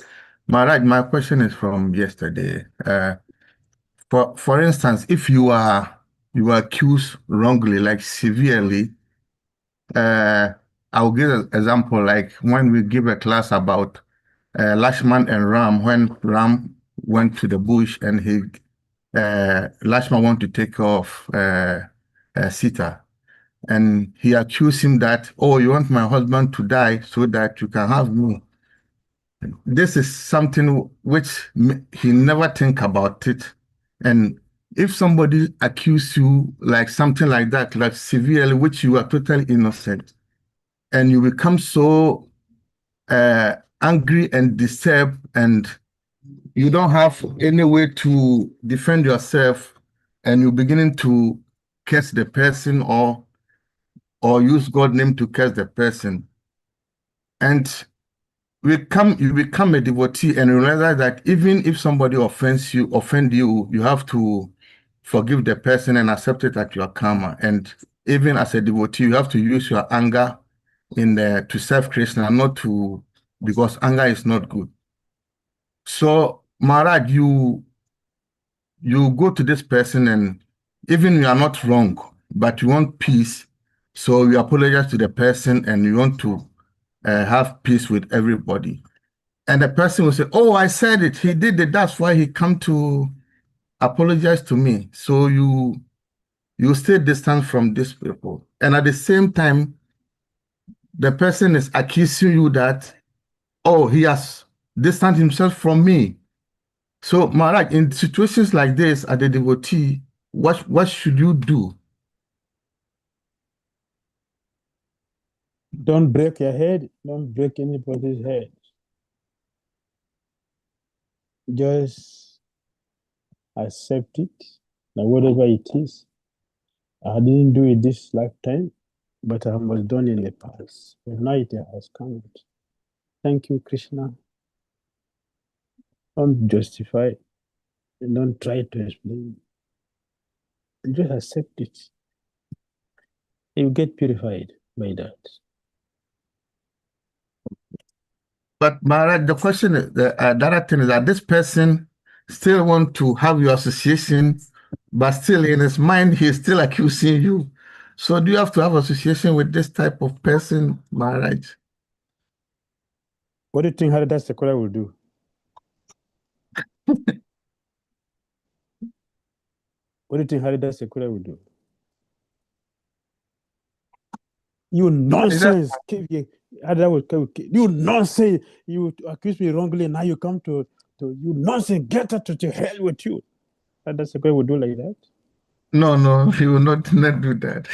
Maharaj, my question is from yesterday. For instance, if you are accused wrongly, like severely, I'll give an example, like when we give a class about Lakshman and Ram, when Ram went to the bush and Lakshman wanted to take off Sita, and he accused him that, oh, you want my husband to die so that you can have me. This is something which he never think about it. And if somebody accuses you like something like that, like severely, which you are totally innocent, and you become so angry and disturbed, and you don't have any way to defend yourself, and you're beginning to curse the person or use God's name to curse the person. And you become a devotee and realize that even if somebody offend you, you have to forgive the person and accept it at your karma. And even as a devotee, you have to use your anger to serve Krishna, not to, because anger is not good. So Maharaj, you go to this person, and even you are not wrong, but you want peace, so you apologize to the person and you want to have peace with everybody. And the person will say, oh, I said it, he did it, that's why he come to apologize to me. So you stay distant from these people. And at the same time, the person is accusing you that, oh, he has distanced himself from me. So Maharaj, in situations like this, as a devotee, what should you do? Don't break your head. Don't break anybody's head. Just accept it. Now, whatever it is, I didn't do it this lifetime, but I was done in the past. But now it has come. Thank you, Krishna. Don't justify and don't try to explain. Just accept it. You get purified by that. But Maharaj, the question is, the other thing is that this person still want to have your association, but still in his mind, he's still accusing you. So do you have to have association with this type of person, Maharaj? What do you think Haridas Thakura will do? What do you think Haridas Thakura will do? You nonsense! You nonsense! You accuse me wrongly, now you come to you nonsense! Get out to hell with you! Haridas Thakura will do like that? No, he will not do that.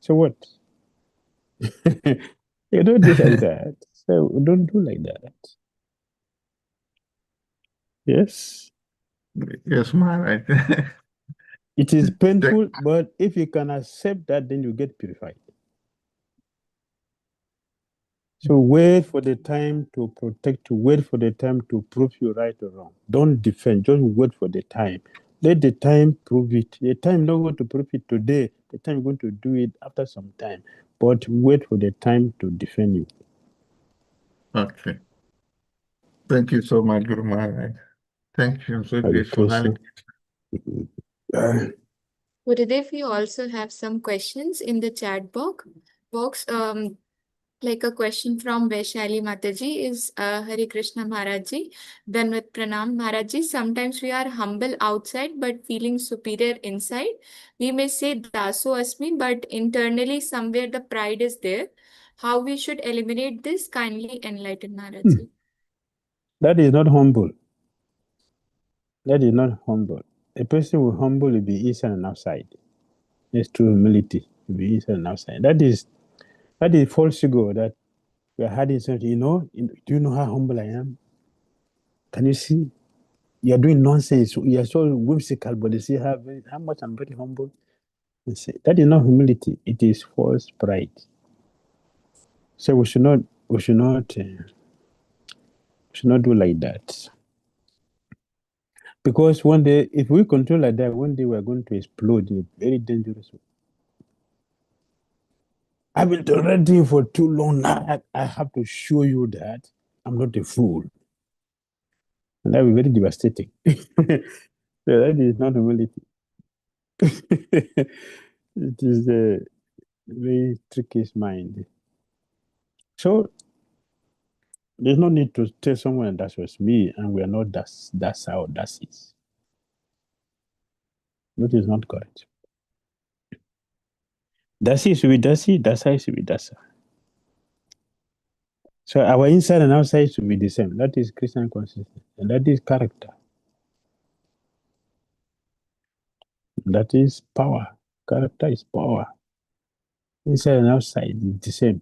So what? You don't do like that. So don't do like that. Yes? Yes, Maharaj. It is painful, but if you can accept that, then you get purified. So wait for the time to protect you. Wait for the time to prove you right or wrong. Don't defend. Just wait for the time. Let the time prove it. The time not going to prove it today. The time is going to do it after some time. But wait for the time to defend you. Okay. Thank you so much, Guru Maharaj. Thank you. I'm so grateful. Gurudev, we also have some questions in the chat box. Like a question from Vaishali Mataji is Hare Krishna Maharaji. Then with Pranam Maharaji, sometimes we are humble outside but feeling superior inside. We may say Daso Asmi, but internally somewhere the pride is there. How we should eliminate this? Kindly enlighten Maharaji. That is not humble. That is not humble. A person who humble will be inside and outside. It's true humility to be inside and outside. That is false ego that we are hiding something. Do you know how humble I am? Can you see? You are doing nonsense. You are so whimsical, but you see how much I'm very humble. You see, that is not humility. It is false pride. So we should not do like that. Because one day, if we continue like that, one day we are going to explode in a very dangerous way. I've been tolerating you for too long now. I have to show you that I'm not a fool. And that will be very devastating. So that is not humility. It is a very tricky mind. So there's no need to tell someone that was me and we are not that's how that is. That is not correct. Dasi should be Dasi, Dasa should be Dasa. So our inside and outside should be the same. That is Christian consistency. And that is character. That is power. Character is power. Inside and outside is the same.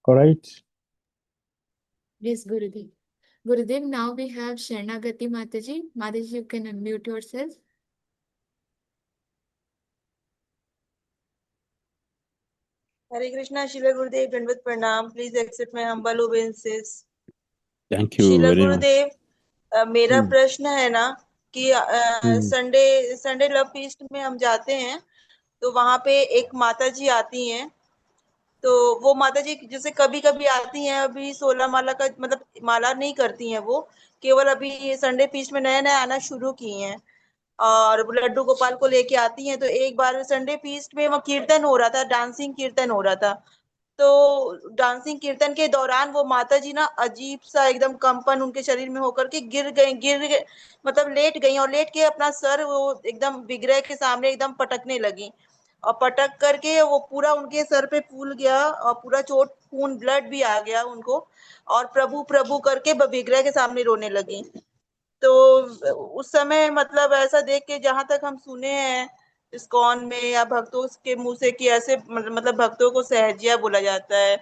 All right? Yes, Gurudev. Gurudev, now we have Sharanagati Mataji. Mataji, you can unmute yourself. Hare Krishna, Shila Gurudev, Dandavat Pranam. Please accept my humble obeisances. Thank you Shila very much. Gurudev, मेरा प्रश्न है ना कि Sunday love feast में हम जाते हैं तो वहां पे एक माता जी आती हैं, तो वो माता जी जैसे कभी कभी आती हैं, अभी 16 माला का मतलब माला नहीं करती हैं, वो केवल अभी संडे फीस्ट में नया नया आना शुरू की हैं और लड्डू गोपाल को लेके आती हैं। तो एक बार संडे फीस्ट में वो कीर्तन हो रहा था, डांसिंग कीर्तन हो रहा था, तो डांसिंग कीर्तन के दौरान वो माता जी ना अजीब सा एकदम कंपन उनके शरीर में होकर के गिर गए, मतलब लेट गई और लेट के अपना सर वो एकदम विग्रह के सामने एकदम पटकने लगी और पटक करके वो पूरा उनके सर पे फूल गया और पूरा चोट खून ब्लड भी आ गया उनको और प्रभु प्रभु करके विग्रह के सामने रोने लगी। तो उस समय मतलब ऐसा देख के जहां तक हम सुने हैं इस्कॉन में या भक्तों के मुंह से कि ऐसे मतलब भक्तों को सहजिया बोला जाता है,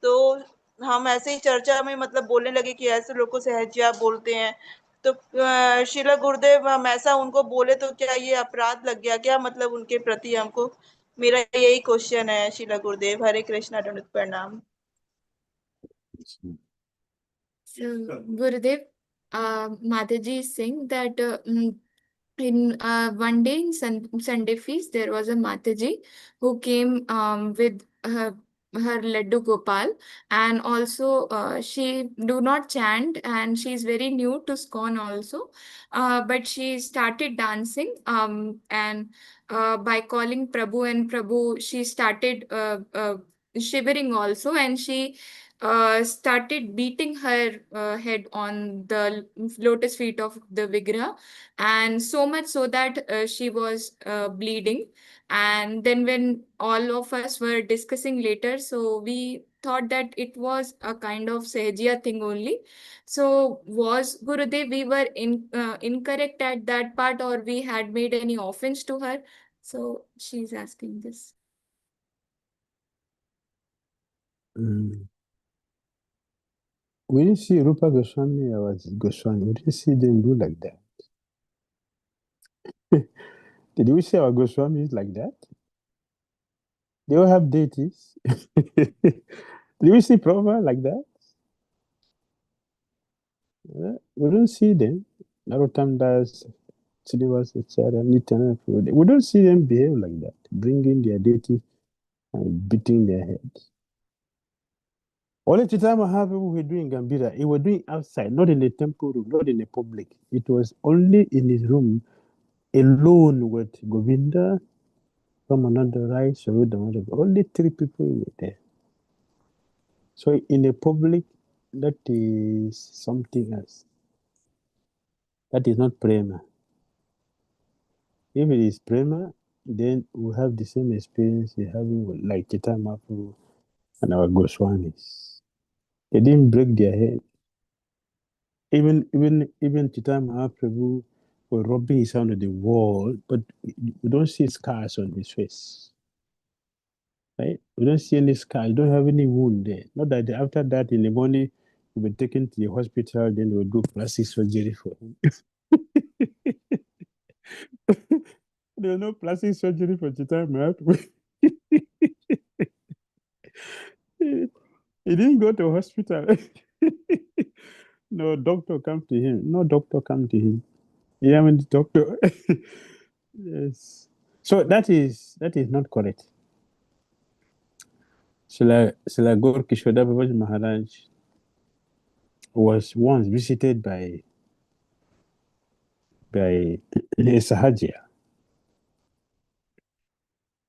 तो हम ऐसे ही चर्चा में मतलब बोलने लगे कि ऐसे लोग को सहजिया बोलते हैं। तो शिला गुरुदेव, हम ऐसा उनको बोले तो क्या ये अपराध लग गया क्या, मतलब उनके प्रति हमको? मेरा यही क्वेश्चन है शिला गुरुदेव। हरे कृष्णा, दंडवत प्रणाम। So, Gurudev, Mataji is saying that in one day in Sunday feast, there was a Mataji who came with her Laddu Gopal, and also she do not chant, and she is very new to SCON also, but she started dancing and by calling Prabhu and Prabhu, she started shivering also, and she started beating her head on the lotus feet of the Vigraha, and so much so that she was bleeding. And then when all of us were discussing later, so we thought that it was a kind of Sehjiya thing only. So was Gurudev, we were incorrect at that part, or we had made any offense to her? So she's asking this. We didn't see Rupa Goswami or Goswami. We didn't see them do like that. Did we see our Goswamis like that? They all have deities. Did we see Prabhupada like that? We don't see them. Narottam Das, Srinivas, etc. Nityananda, we don't see them behave like that, bringing their deities and beating their heads. Only Chaitanya Mahaprabhu were doing Gambira. He was doing outside, not in the temple room, not in the public. It was only in his room, alone with Govinda, from another right, Shavudamada. Only 3 people were there. So in the public, that is something else. That is not prema. If it is prema, then we have the same experience we're having with like Chaitanya Mahaprabhu and our Goswamis. They didn't break their head. Even Chaitanya Mahaprabhu for rubbing his hand on the wall, but we don't see scars on his face. Right? We don't see any scar. You don't have any wound there. Not that after that, in the morning, he'll be taken to the hospital, then they will do plastic surgery for him. There's no plastic surgery for Chitama. He didn't go to hospital. No doctor come to him. No doctor come to him. He haven't doctor. Yes. So that is not correct. Srila Gaur Kishore Babaji Maharaj was once visited by a Sahajya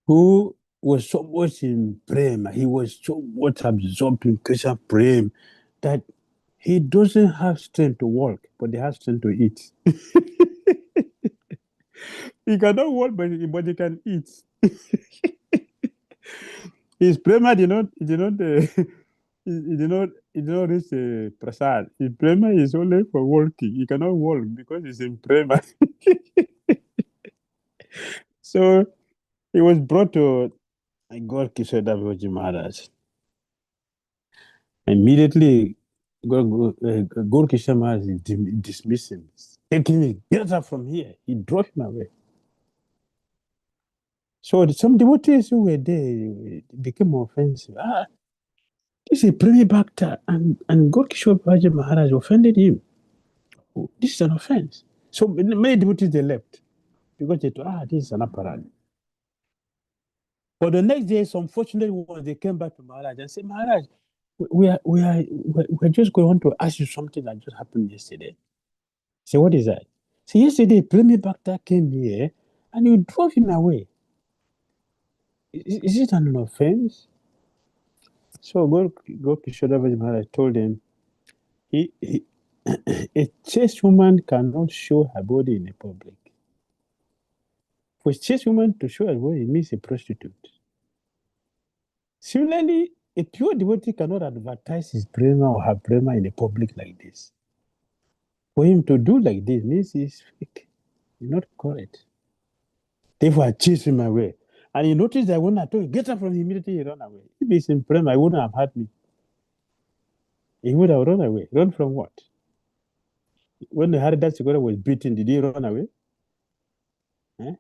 who was so much in prema. He was so much absorbed in Krishna prema that he doesn't have strength to walk, but he has strength to eat. He cannot walk, but he can eat. His prema did not reach prasad. His prema is only for walking. He cannot walk because he's in prema. So he was brought to Gaur Kishore Babaji Maharaj. Immediately, Gaur Kishore Maharaj dismissed him. Taking him, get up from here. He drove him away. So some devotees who were there became offensive. This is Premi Bhakta, and Gaur Kishore Babaji Maharaj offended him. Oh, this is an offense. So many devotees, they left because they thought, this is an Aparadhas. But the next day, some fortunate ones, they came back to Maharaj and said, Maharaj, we're just going to ask you something that just happened yesterday. Say, what is that? Say, yesterday, Premi Bhakta came here and you drove him away. Is it an offense? So Gaur Kishore Babaji Maharaj told him, a chaste woman cannot show her body in the public. For a chaste woman to show her body means a prostitute. Similarly, a pure devotee cannot advertise his prema or her prema in the public like this. For him to do like this means he's fake. He's not correct. Therefore, I chased him away. And he noticed that when I told him, get up from him, immediately he ran away. If he's in prema, he wouldn't have had me. He would have run away. Run from what? When the Haridas Sigora was beaten, did he run away?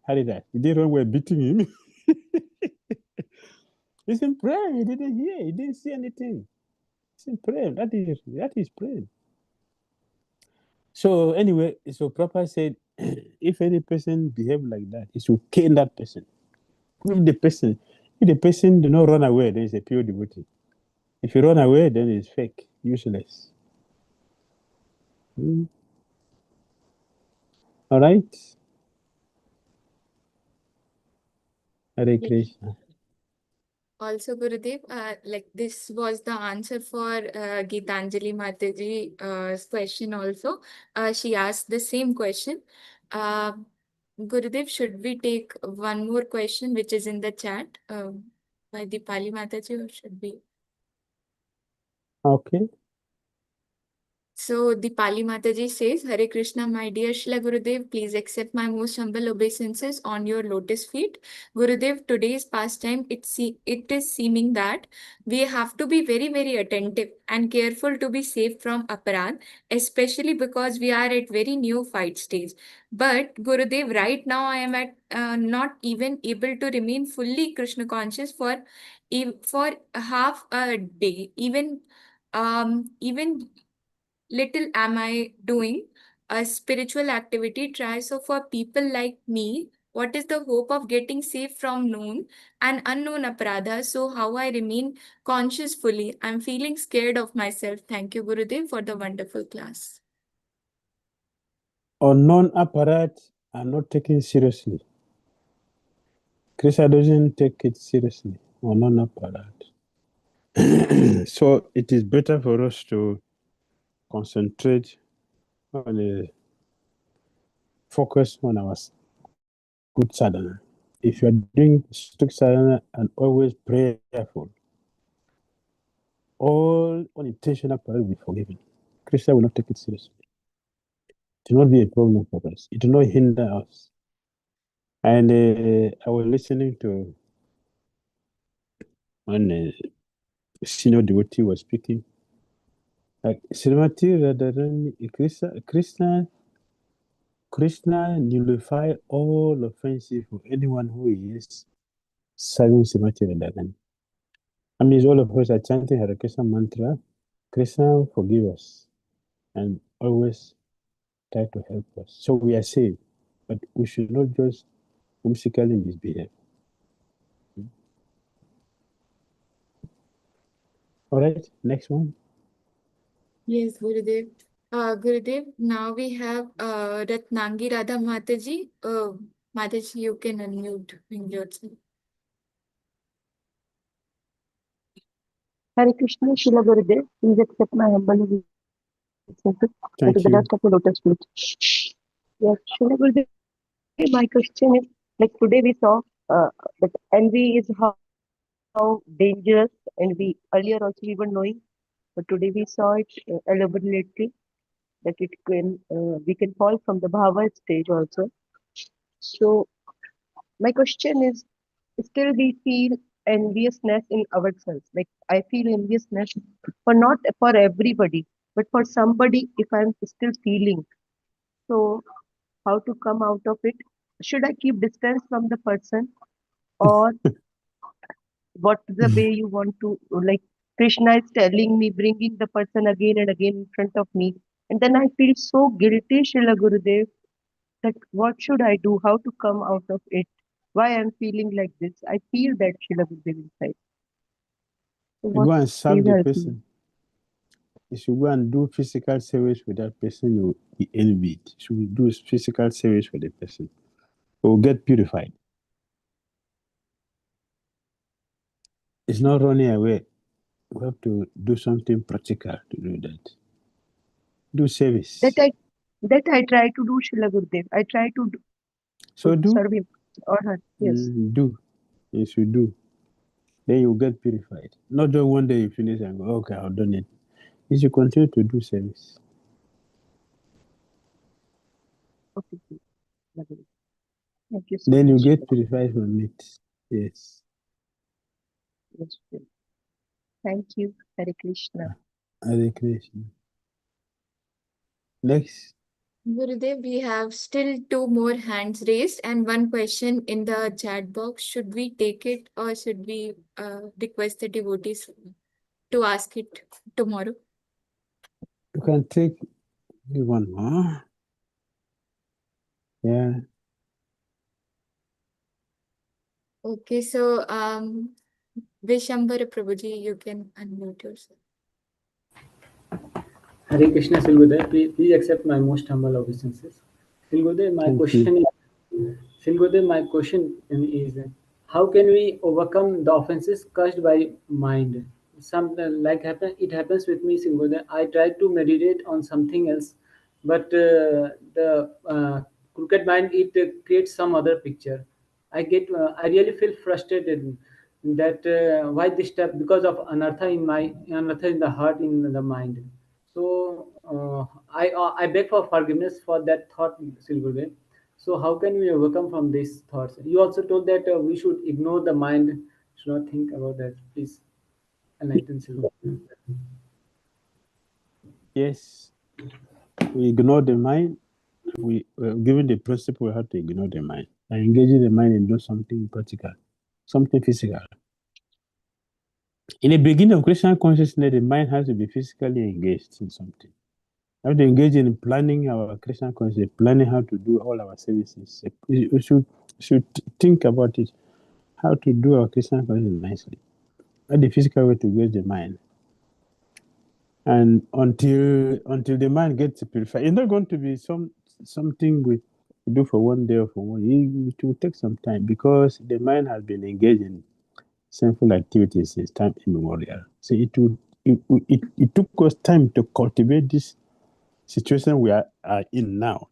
Haridas, did he run away beating him? He's in prayer. He didn't hear. He didn't see anything. He's in prayer. That is prayer. So anyway, so Prabhupada said, if any person behave like that, he should kill that person. If the person do not run away, then it's a pure devotee. If you run away, then it's fake, useless. All right. Hare Krishna. Also, Gurudev, like this was the answer for Geetanjali Mataji's question also. She asked the same question. Gurudev, should we take one more question which is in the chat by Dipali Mataji, or should we? Okay. So Dipali Mataji says, Hare Krishna, my dear Shila Gurudev, please accept my most humble obeisances on your lotus feet. Gurudev, today's pastime, it is seeming that we have to be very, very attentive and careful to be safe from aparadh, especially because we are at very new fight stage. But Gurudev, right now I am at not even able to remain fully Krishna conscious for half a day. Even little am I doing a spiritual activity try. So for people like me, what is the hope of getting safe from known and unknown aparadhas? So how I remain conscious fully? I'm feeling scared of myself. Thank you, Gurudev, for the wonderful class. Unknown aparadhas are not taken seriously. Krishna doesn't take it seriously. Unknown aparadhas. So it is better for us to concentrate on a focus on our good sadhana. If you are doing strict sadhana and always prayerful, all unintentional prayer will be forgiven. Krishna will not take it seriously. It will not be a problem for us. It will not hinder us. And I was listening to when senior devotee was speaking. Like Srimati Radharani, Krishna nullify all offenses for anyone who is serving Srimati Radharani. I mean, all of us are chanting Hare Krishna mantra. Krishna forgive us and always try to help us. So we are saved, but we should not just whimsically misbehave. All right, next one. Yes, Gurudev. Gurudev, now we have Ratnangi Radha Mataji. Mataji, you can unmute yourself. Hare Krishna, Srila Gurudev, please accept my humble obeisances Thank into the you. dust of the lotus feet. Yes, Srila Gurudev, my question is, like today we saw that envy is how dangerous, and we earlier also we were knowing, but today we saw it elaborately that it can we can fall from the bhava stage also. So my question is, still we feel enviousness in ourselves. Like I feel enviousness for not for everybody, but for somebody if I'm still feeling. So how to come out of it? Should I keep distance from the person, or what's the way you want to, like Krishna is telling me, bringing the person again and again in front of me, and then I feel so guilty, Srila Gurudev, that what should I do? How to come out of it? Why I'm feeling like this? I feel that, Srila Gurudev, inside. So You what? go and serve Please the help me. person. If you go and do physical service with that person, you will be envied. You should do physical service for the person. You will get purified. It's not running away. We have to do something practical to do that. Do service. That I try to do, Srila Gurudev. I try to So do. serve him or her. Yes. Do. Yes, you do. Then you get purified. Not just one day you finish and go, okay, I've done it. You should continue to do service. Okay. Thank you so Then much. you get purified from it. Yes. Yes. Thank you. Hare Krishna. Hare Krishna. Next. Gurudev, we have still two more hands raised and one question in the chat box. Should we take it or should we request the devotees to ask it tomorrow? You can take one more. Yeah. Okay, so Vishambara Prabhuji, you can unmute yourself. Hare Krishna, Silgudev, please accept my most humble obeisances. Silgudev, my question is, how can we overcome the offenses caused by mind? Something like it happens with me, Silgudev. I try to meditate on something else, but the crooked mind, it creates some other picture. I really feel frustrated that why this step, because of anartha in the heart, in the mind. So I beg for forgiveness for that thought, Silgudev. So how can we overcome from these thoughts? You also told that we should ignore the mind, should not think about that. Please enlighten, Silgudev. Yes. We ignore the mind. Given the principle, we have to ignore the mind and engaging the mind and do something practical, something physical. In the beginning of Krishna consciousness, the mind has to be physically engaged in something. We have to engage in planning our Krishna consciousness, planning how to do all our services. We should think about it, how to do our Krishna consciousness nicely. That's the physical way to engage the mind. And until the mind gets purified, it's not going to be something we do for one day or for 1 year. It will take some time because the mind has been engaged in sinful activities since time immemorial. So it took us time to cultivate this situation we are in now.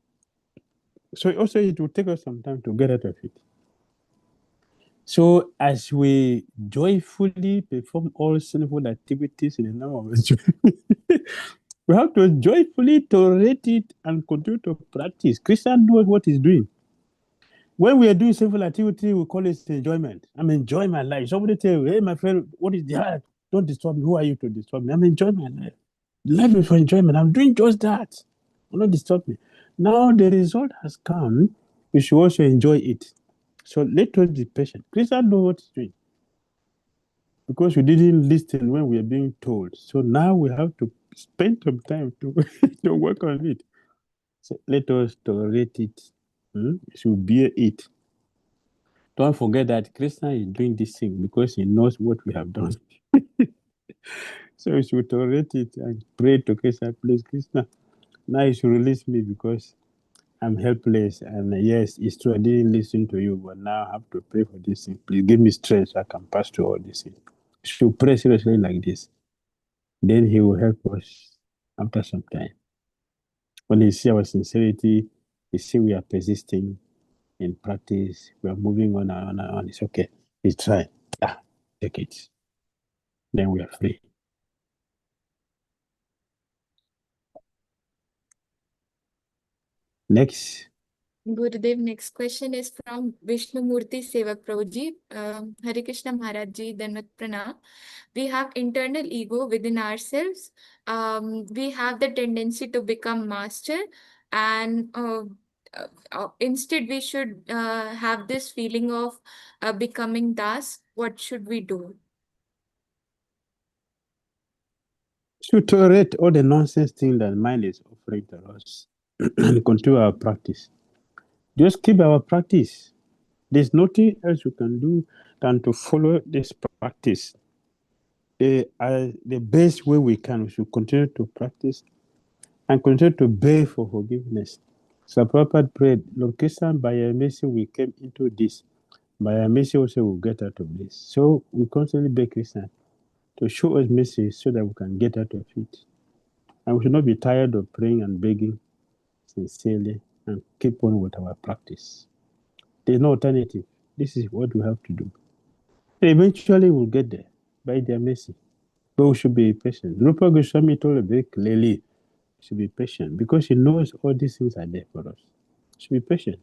So also it will take us some time to get out of it. So as we joyfully perform all sinful activities in the name of We have to joyfully tolerate it and continue to practice. Krishna knows what he's doing. When we are doing sinful activity, we call it enjoyment. I'm enjoying my life. Somebody tell you, hey, my friend, what is that? Don't disturb me. Who are you to disturb me? I'm enjoying my life. Life is for enjoyment. I'm doing just that. Don't disturb me. Now the result has come. We should also enjoy it. So let us be patient. Krishna knows what he's doing. Because we didn't listen when we are being told. So now we have to spend some time to, to work on it. So let us tolerate it. We should bear it. Don't forget that Krishna is doing this thing because he knows what we have done. So we should tolerate it and pray to Krishna, please, Krishna. Now you should release me because I'm helpless. And yes, it's true, I didn't listen to you, but now I have to pray for this thing. Please give me strength so I can pass through all this thing. We should pray seriously like this. Then he will help us after some time. When he see our sincerity, he see we are persisting in practice, we are moving on and on and on. It's okay. He's trying. Take it. Then we are free. Next. Gurudev, next question is from Vishnu Murthy Sevak Prabhuji. Hare Krishna Maharaj Ji, Danvat Pranam. We have internal ego within ourselves. We have the tendency to become master, and instead we should have this feeling of becoming das. What should we do? Should tolerate all the nonsense thing that mind is offering to us and continue our practice. Just keep our practice. There's nothing else you can do than to follow this practice. The best way we can, we should continue to practice and continue to beg for forgiveness. So Prabhupada prayed, Lord Krishna, by your mercy we came into this. By your mercy also we'll get out of this. So we constantly beg Krishna to show us mercy so that we can get out of it. And we should not be tired of praying and begging sincerely and keep on with our practice. There's no alternative. This is what we have to do. And eventually we'll get there by their mercy. But we should be patient. Rupa Goswami told us very clearly, we should be patient because he knows all these things are there for us. We should be patient.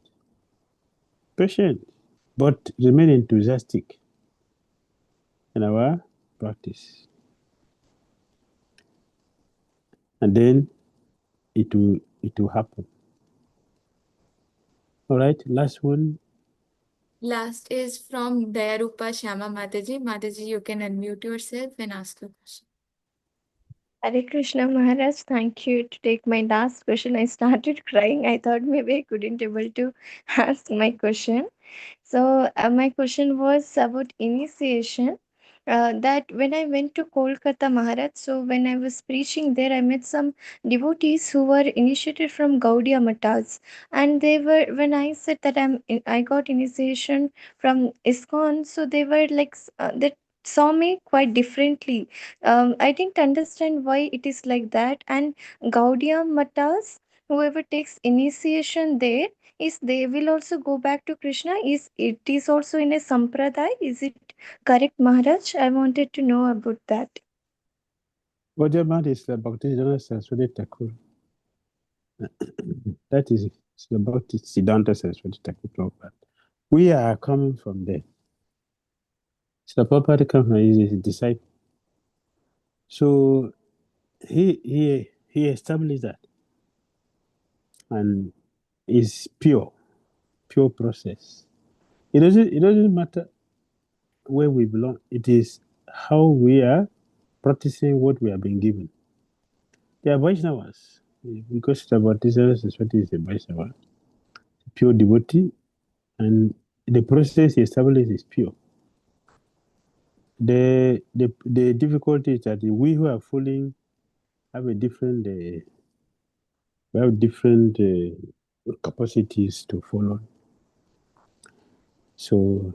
Patient, but remain enthusiastic in our practice. And then it will happen. All right, last one. Last is from Dayarupa Shyama Mataji. Mataji, you can unmute yourself and ask your question. Hare Krishna Maharaj, thank you to take my last question. I started crying. I thought maybe I couldn't able to ask my question. So my question was about initiation. That when I went to Kolkata Maharaj, so when I was preaching there, I met some devotees who were initiated from Gaudiya Matas, and they were, when I said that I got initiation from ISKCON, so they were like they saw me quite differently. I didn't understand why it is like that. And Gaudiya Matas, whoever takes initiation there, is they will also go back to Krishna? Is it is also in a sampradaya? Is it correct, Maharaj? I wanted to know about that. Gaudiya Math is the Bhakti Saraswati Thakur. That is about Siddhanta Saraswati Thakur. We are coming from there. So Prabhupada comes from his disciple. So he established that. And it's pure process. It doesn't matter where we belong. It is how we are practicing what we have been given. They are Vaishnavas. Because the Bhaktisiddhanta Saraswati is a Vaishnava, pure devotee, and the process he established is pure. The difficulty is that we who are following have a different we have different capacities to follow. So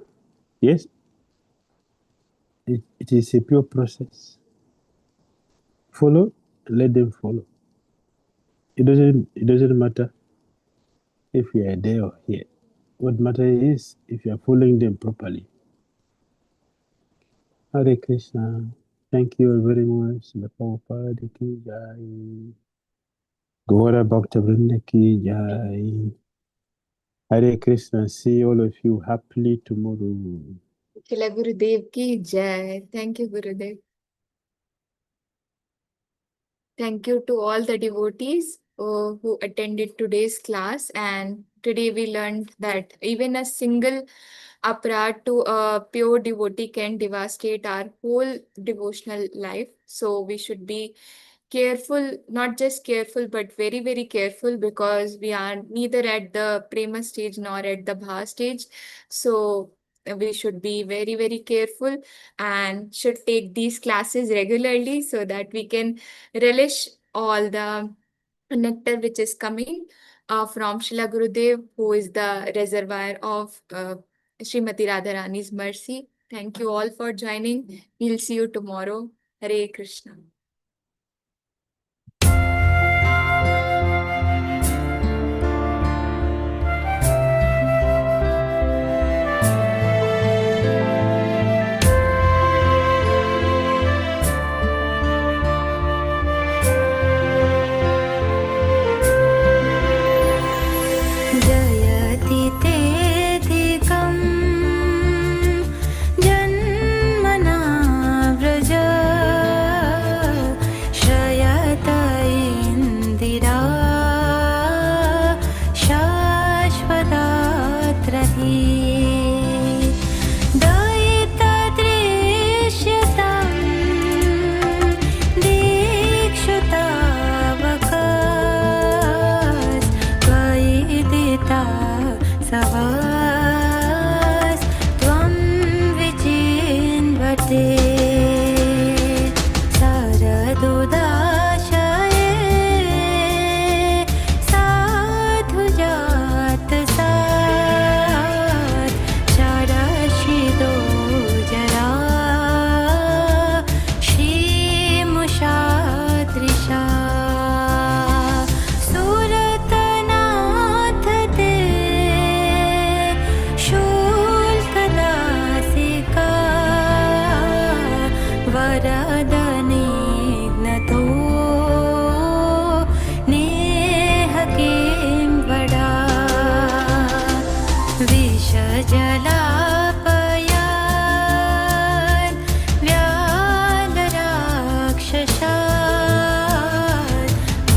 yes, it is a pure process. Follow, let them follow. It doesn't matter if you are there or here. What matters is if you are following them properly. Hare Krishna. Thank you very much. The Prabhupada ki jai. Gaura Bhakta Vrinda ki jai. Hare Krishna. See all of you happily tomorrow. Shila Gurudev ki jai. Thank you, Gurudev. Thank you to all the devotees who attended today's class. And today we learned that even a single aparad to a pure devotee can devastate our whole devotional life. So we should be careful, not just careful, but very, very careful, because we are neither at the prema stage nor at the bhava stage. So we should be very, very careful and should take these classes regularly so that we can relish all the nectar which is coming from Srila Gurudev, who is the reservoir of Srimati Radharani's mercy. Thank you all for joining. We'll see you tomorrow. Hare Krishna. जयति तेऽधिकं जन्मना व्रज श्रयत इन्दिरा शाश्वतात्र हि दयितदृश्यतां दीक्षुतावकाश त्वयिदिता सवास त्वं विचिन्वते सरदुदाशये साधुजातसात् चरशिदो जरा श्रीमुषादृशा सुरतनाथ ते शुल्कदासिका वरदनिघ्नतो नेह किं वडा विषजलापयान् व्यालराक्षसान्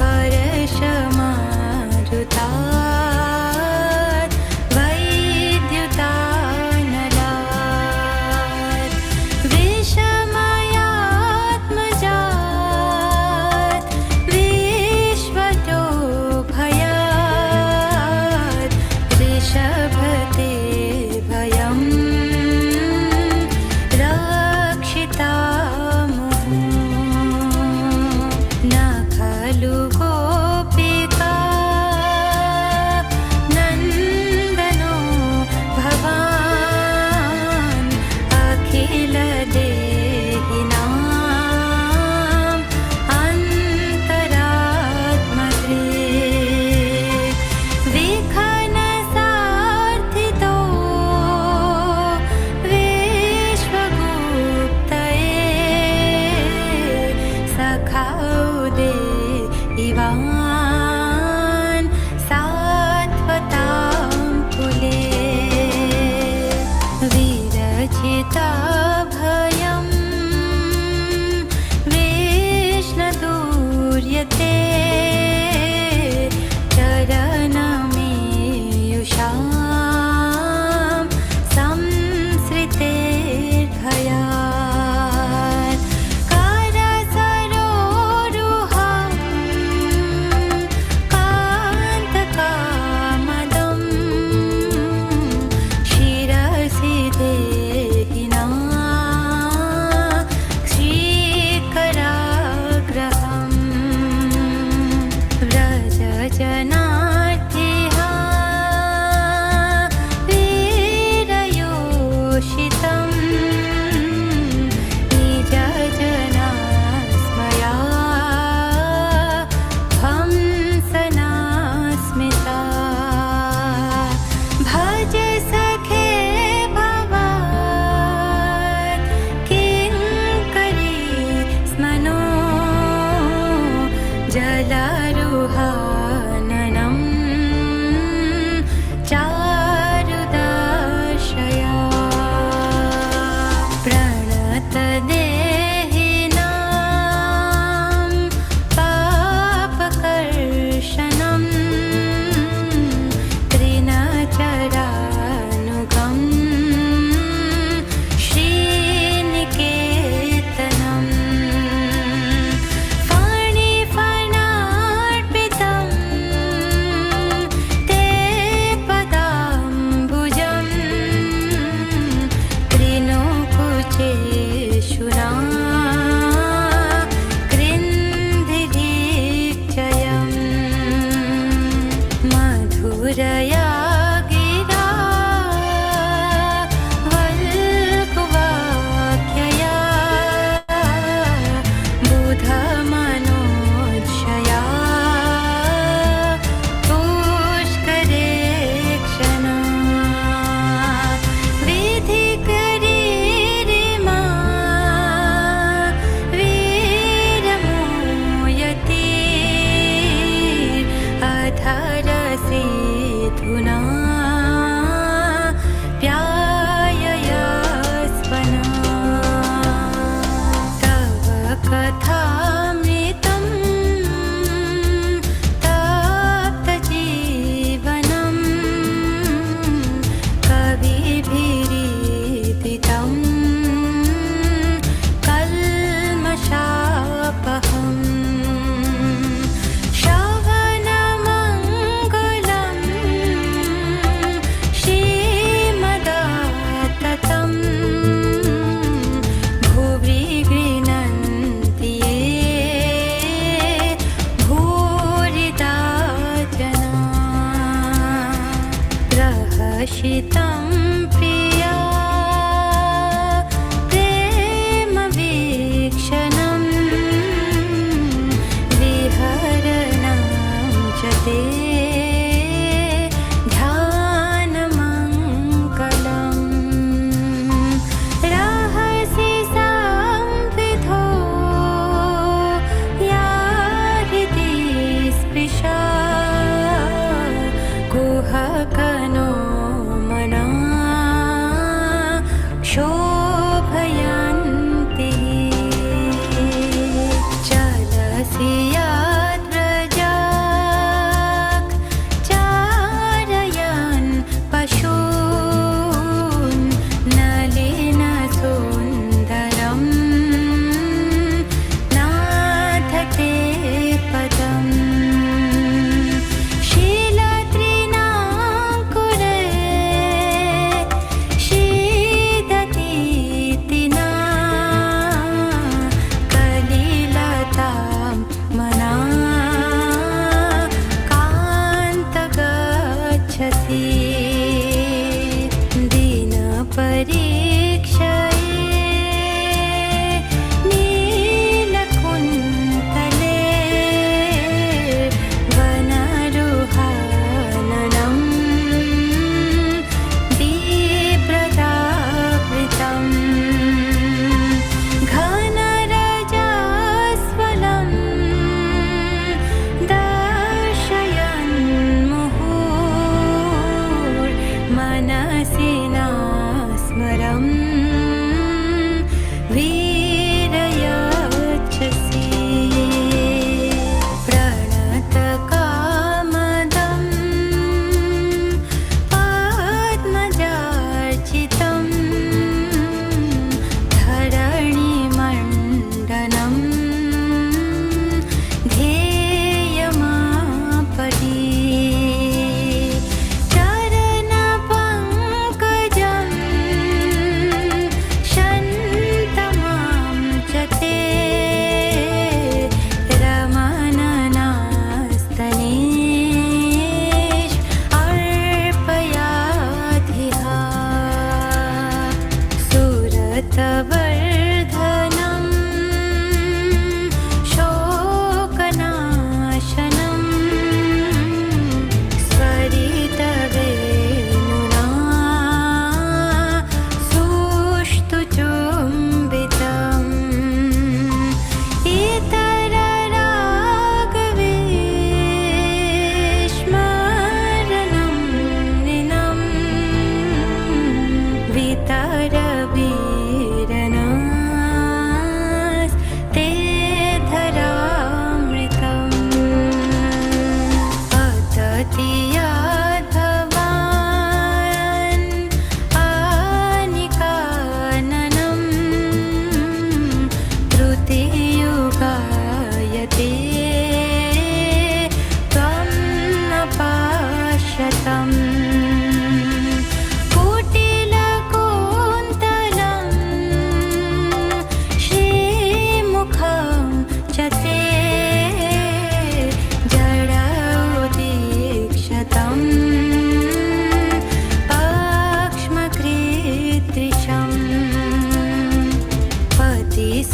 वर्षमारुतात् वैद्युतानलात् विषमयात्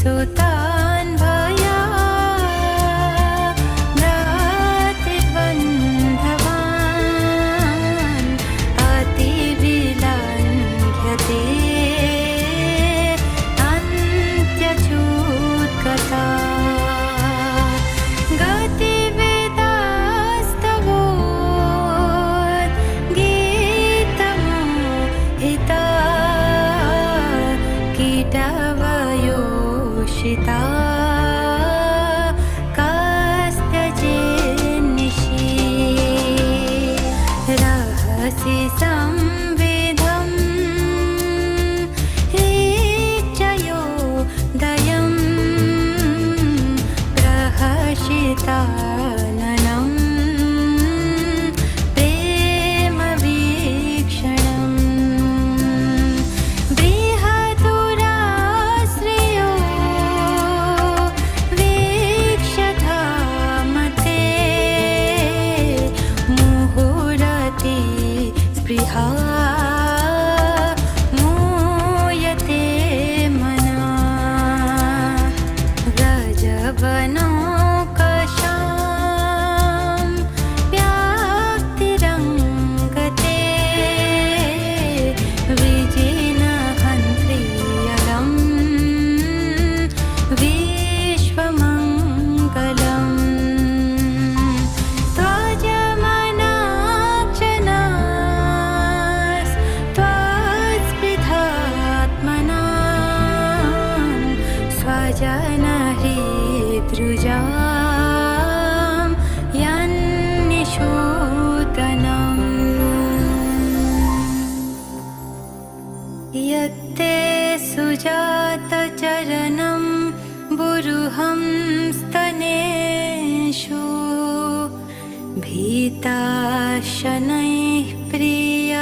सुतान् भया भ्रातृबन्धवान् अतिविलङ्घ्यते अन्त्यच्युत्कथा गतिवेदास्तवोद्गीतमोहिता कीटवयोषिता कास्त्यचिन्निशि रहसि संविधं ऋचयोदयं प्रहर्षिताननं प्रेमवीक्षणम् बृहदुराश्रयो वीक्षथा मते मुहुरति स्पृहा मूयते मना व्रजवनौकशां व्याप्तिरङ्गते विजिनहन्त्रियलं विश्वमङ्गलम् त्वजमनाक्षनास् त्वत्स्पृहात्मना स्वजनहृद्रुजां यन्निषूदनम् यत्ते सुजातचरणं बुरुहं स्तनेषु भीताशनैः प्रिय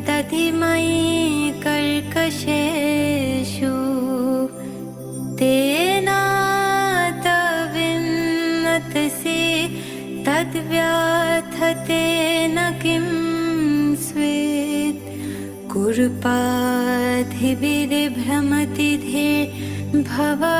दधिमयि कर्कशेषु तेनातविन्नतसि तद्व्याथतेन किं स्वेत् कुरुपाधिभिर्भ्रमति धीर्भवा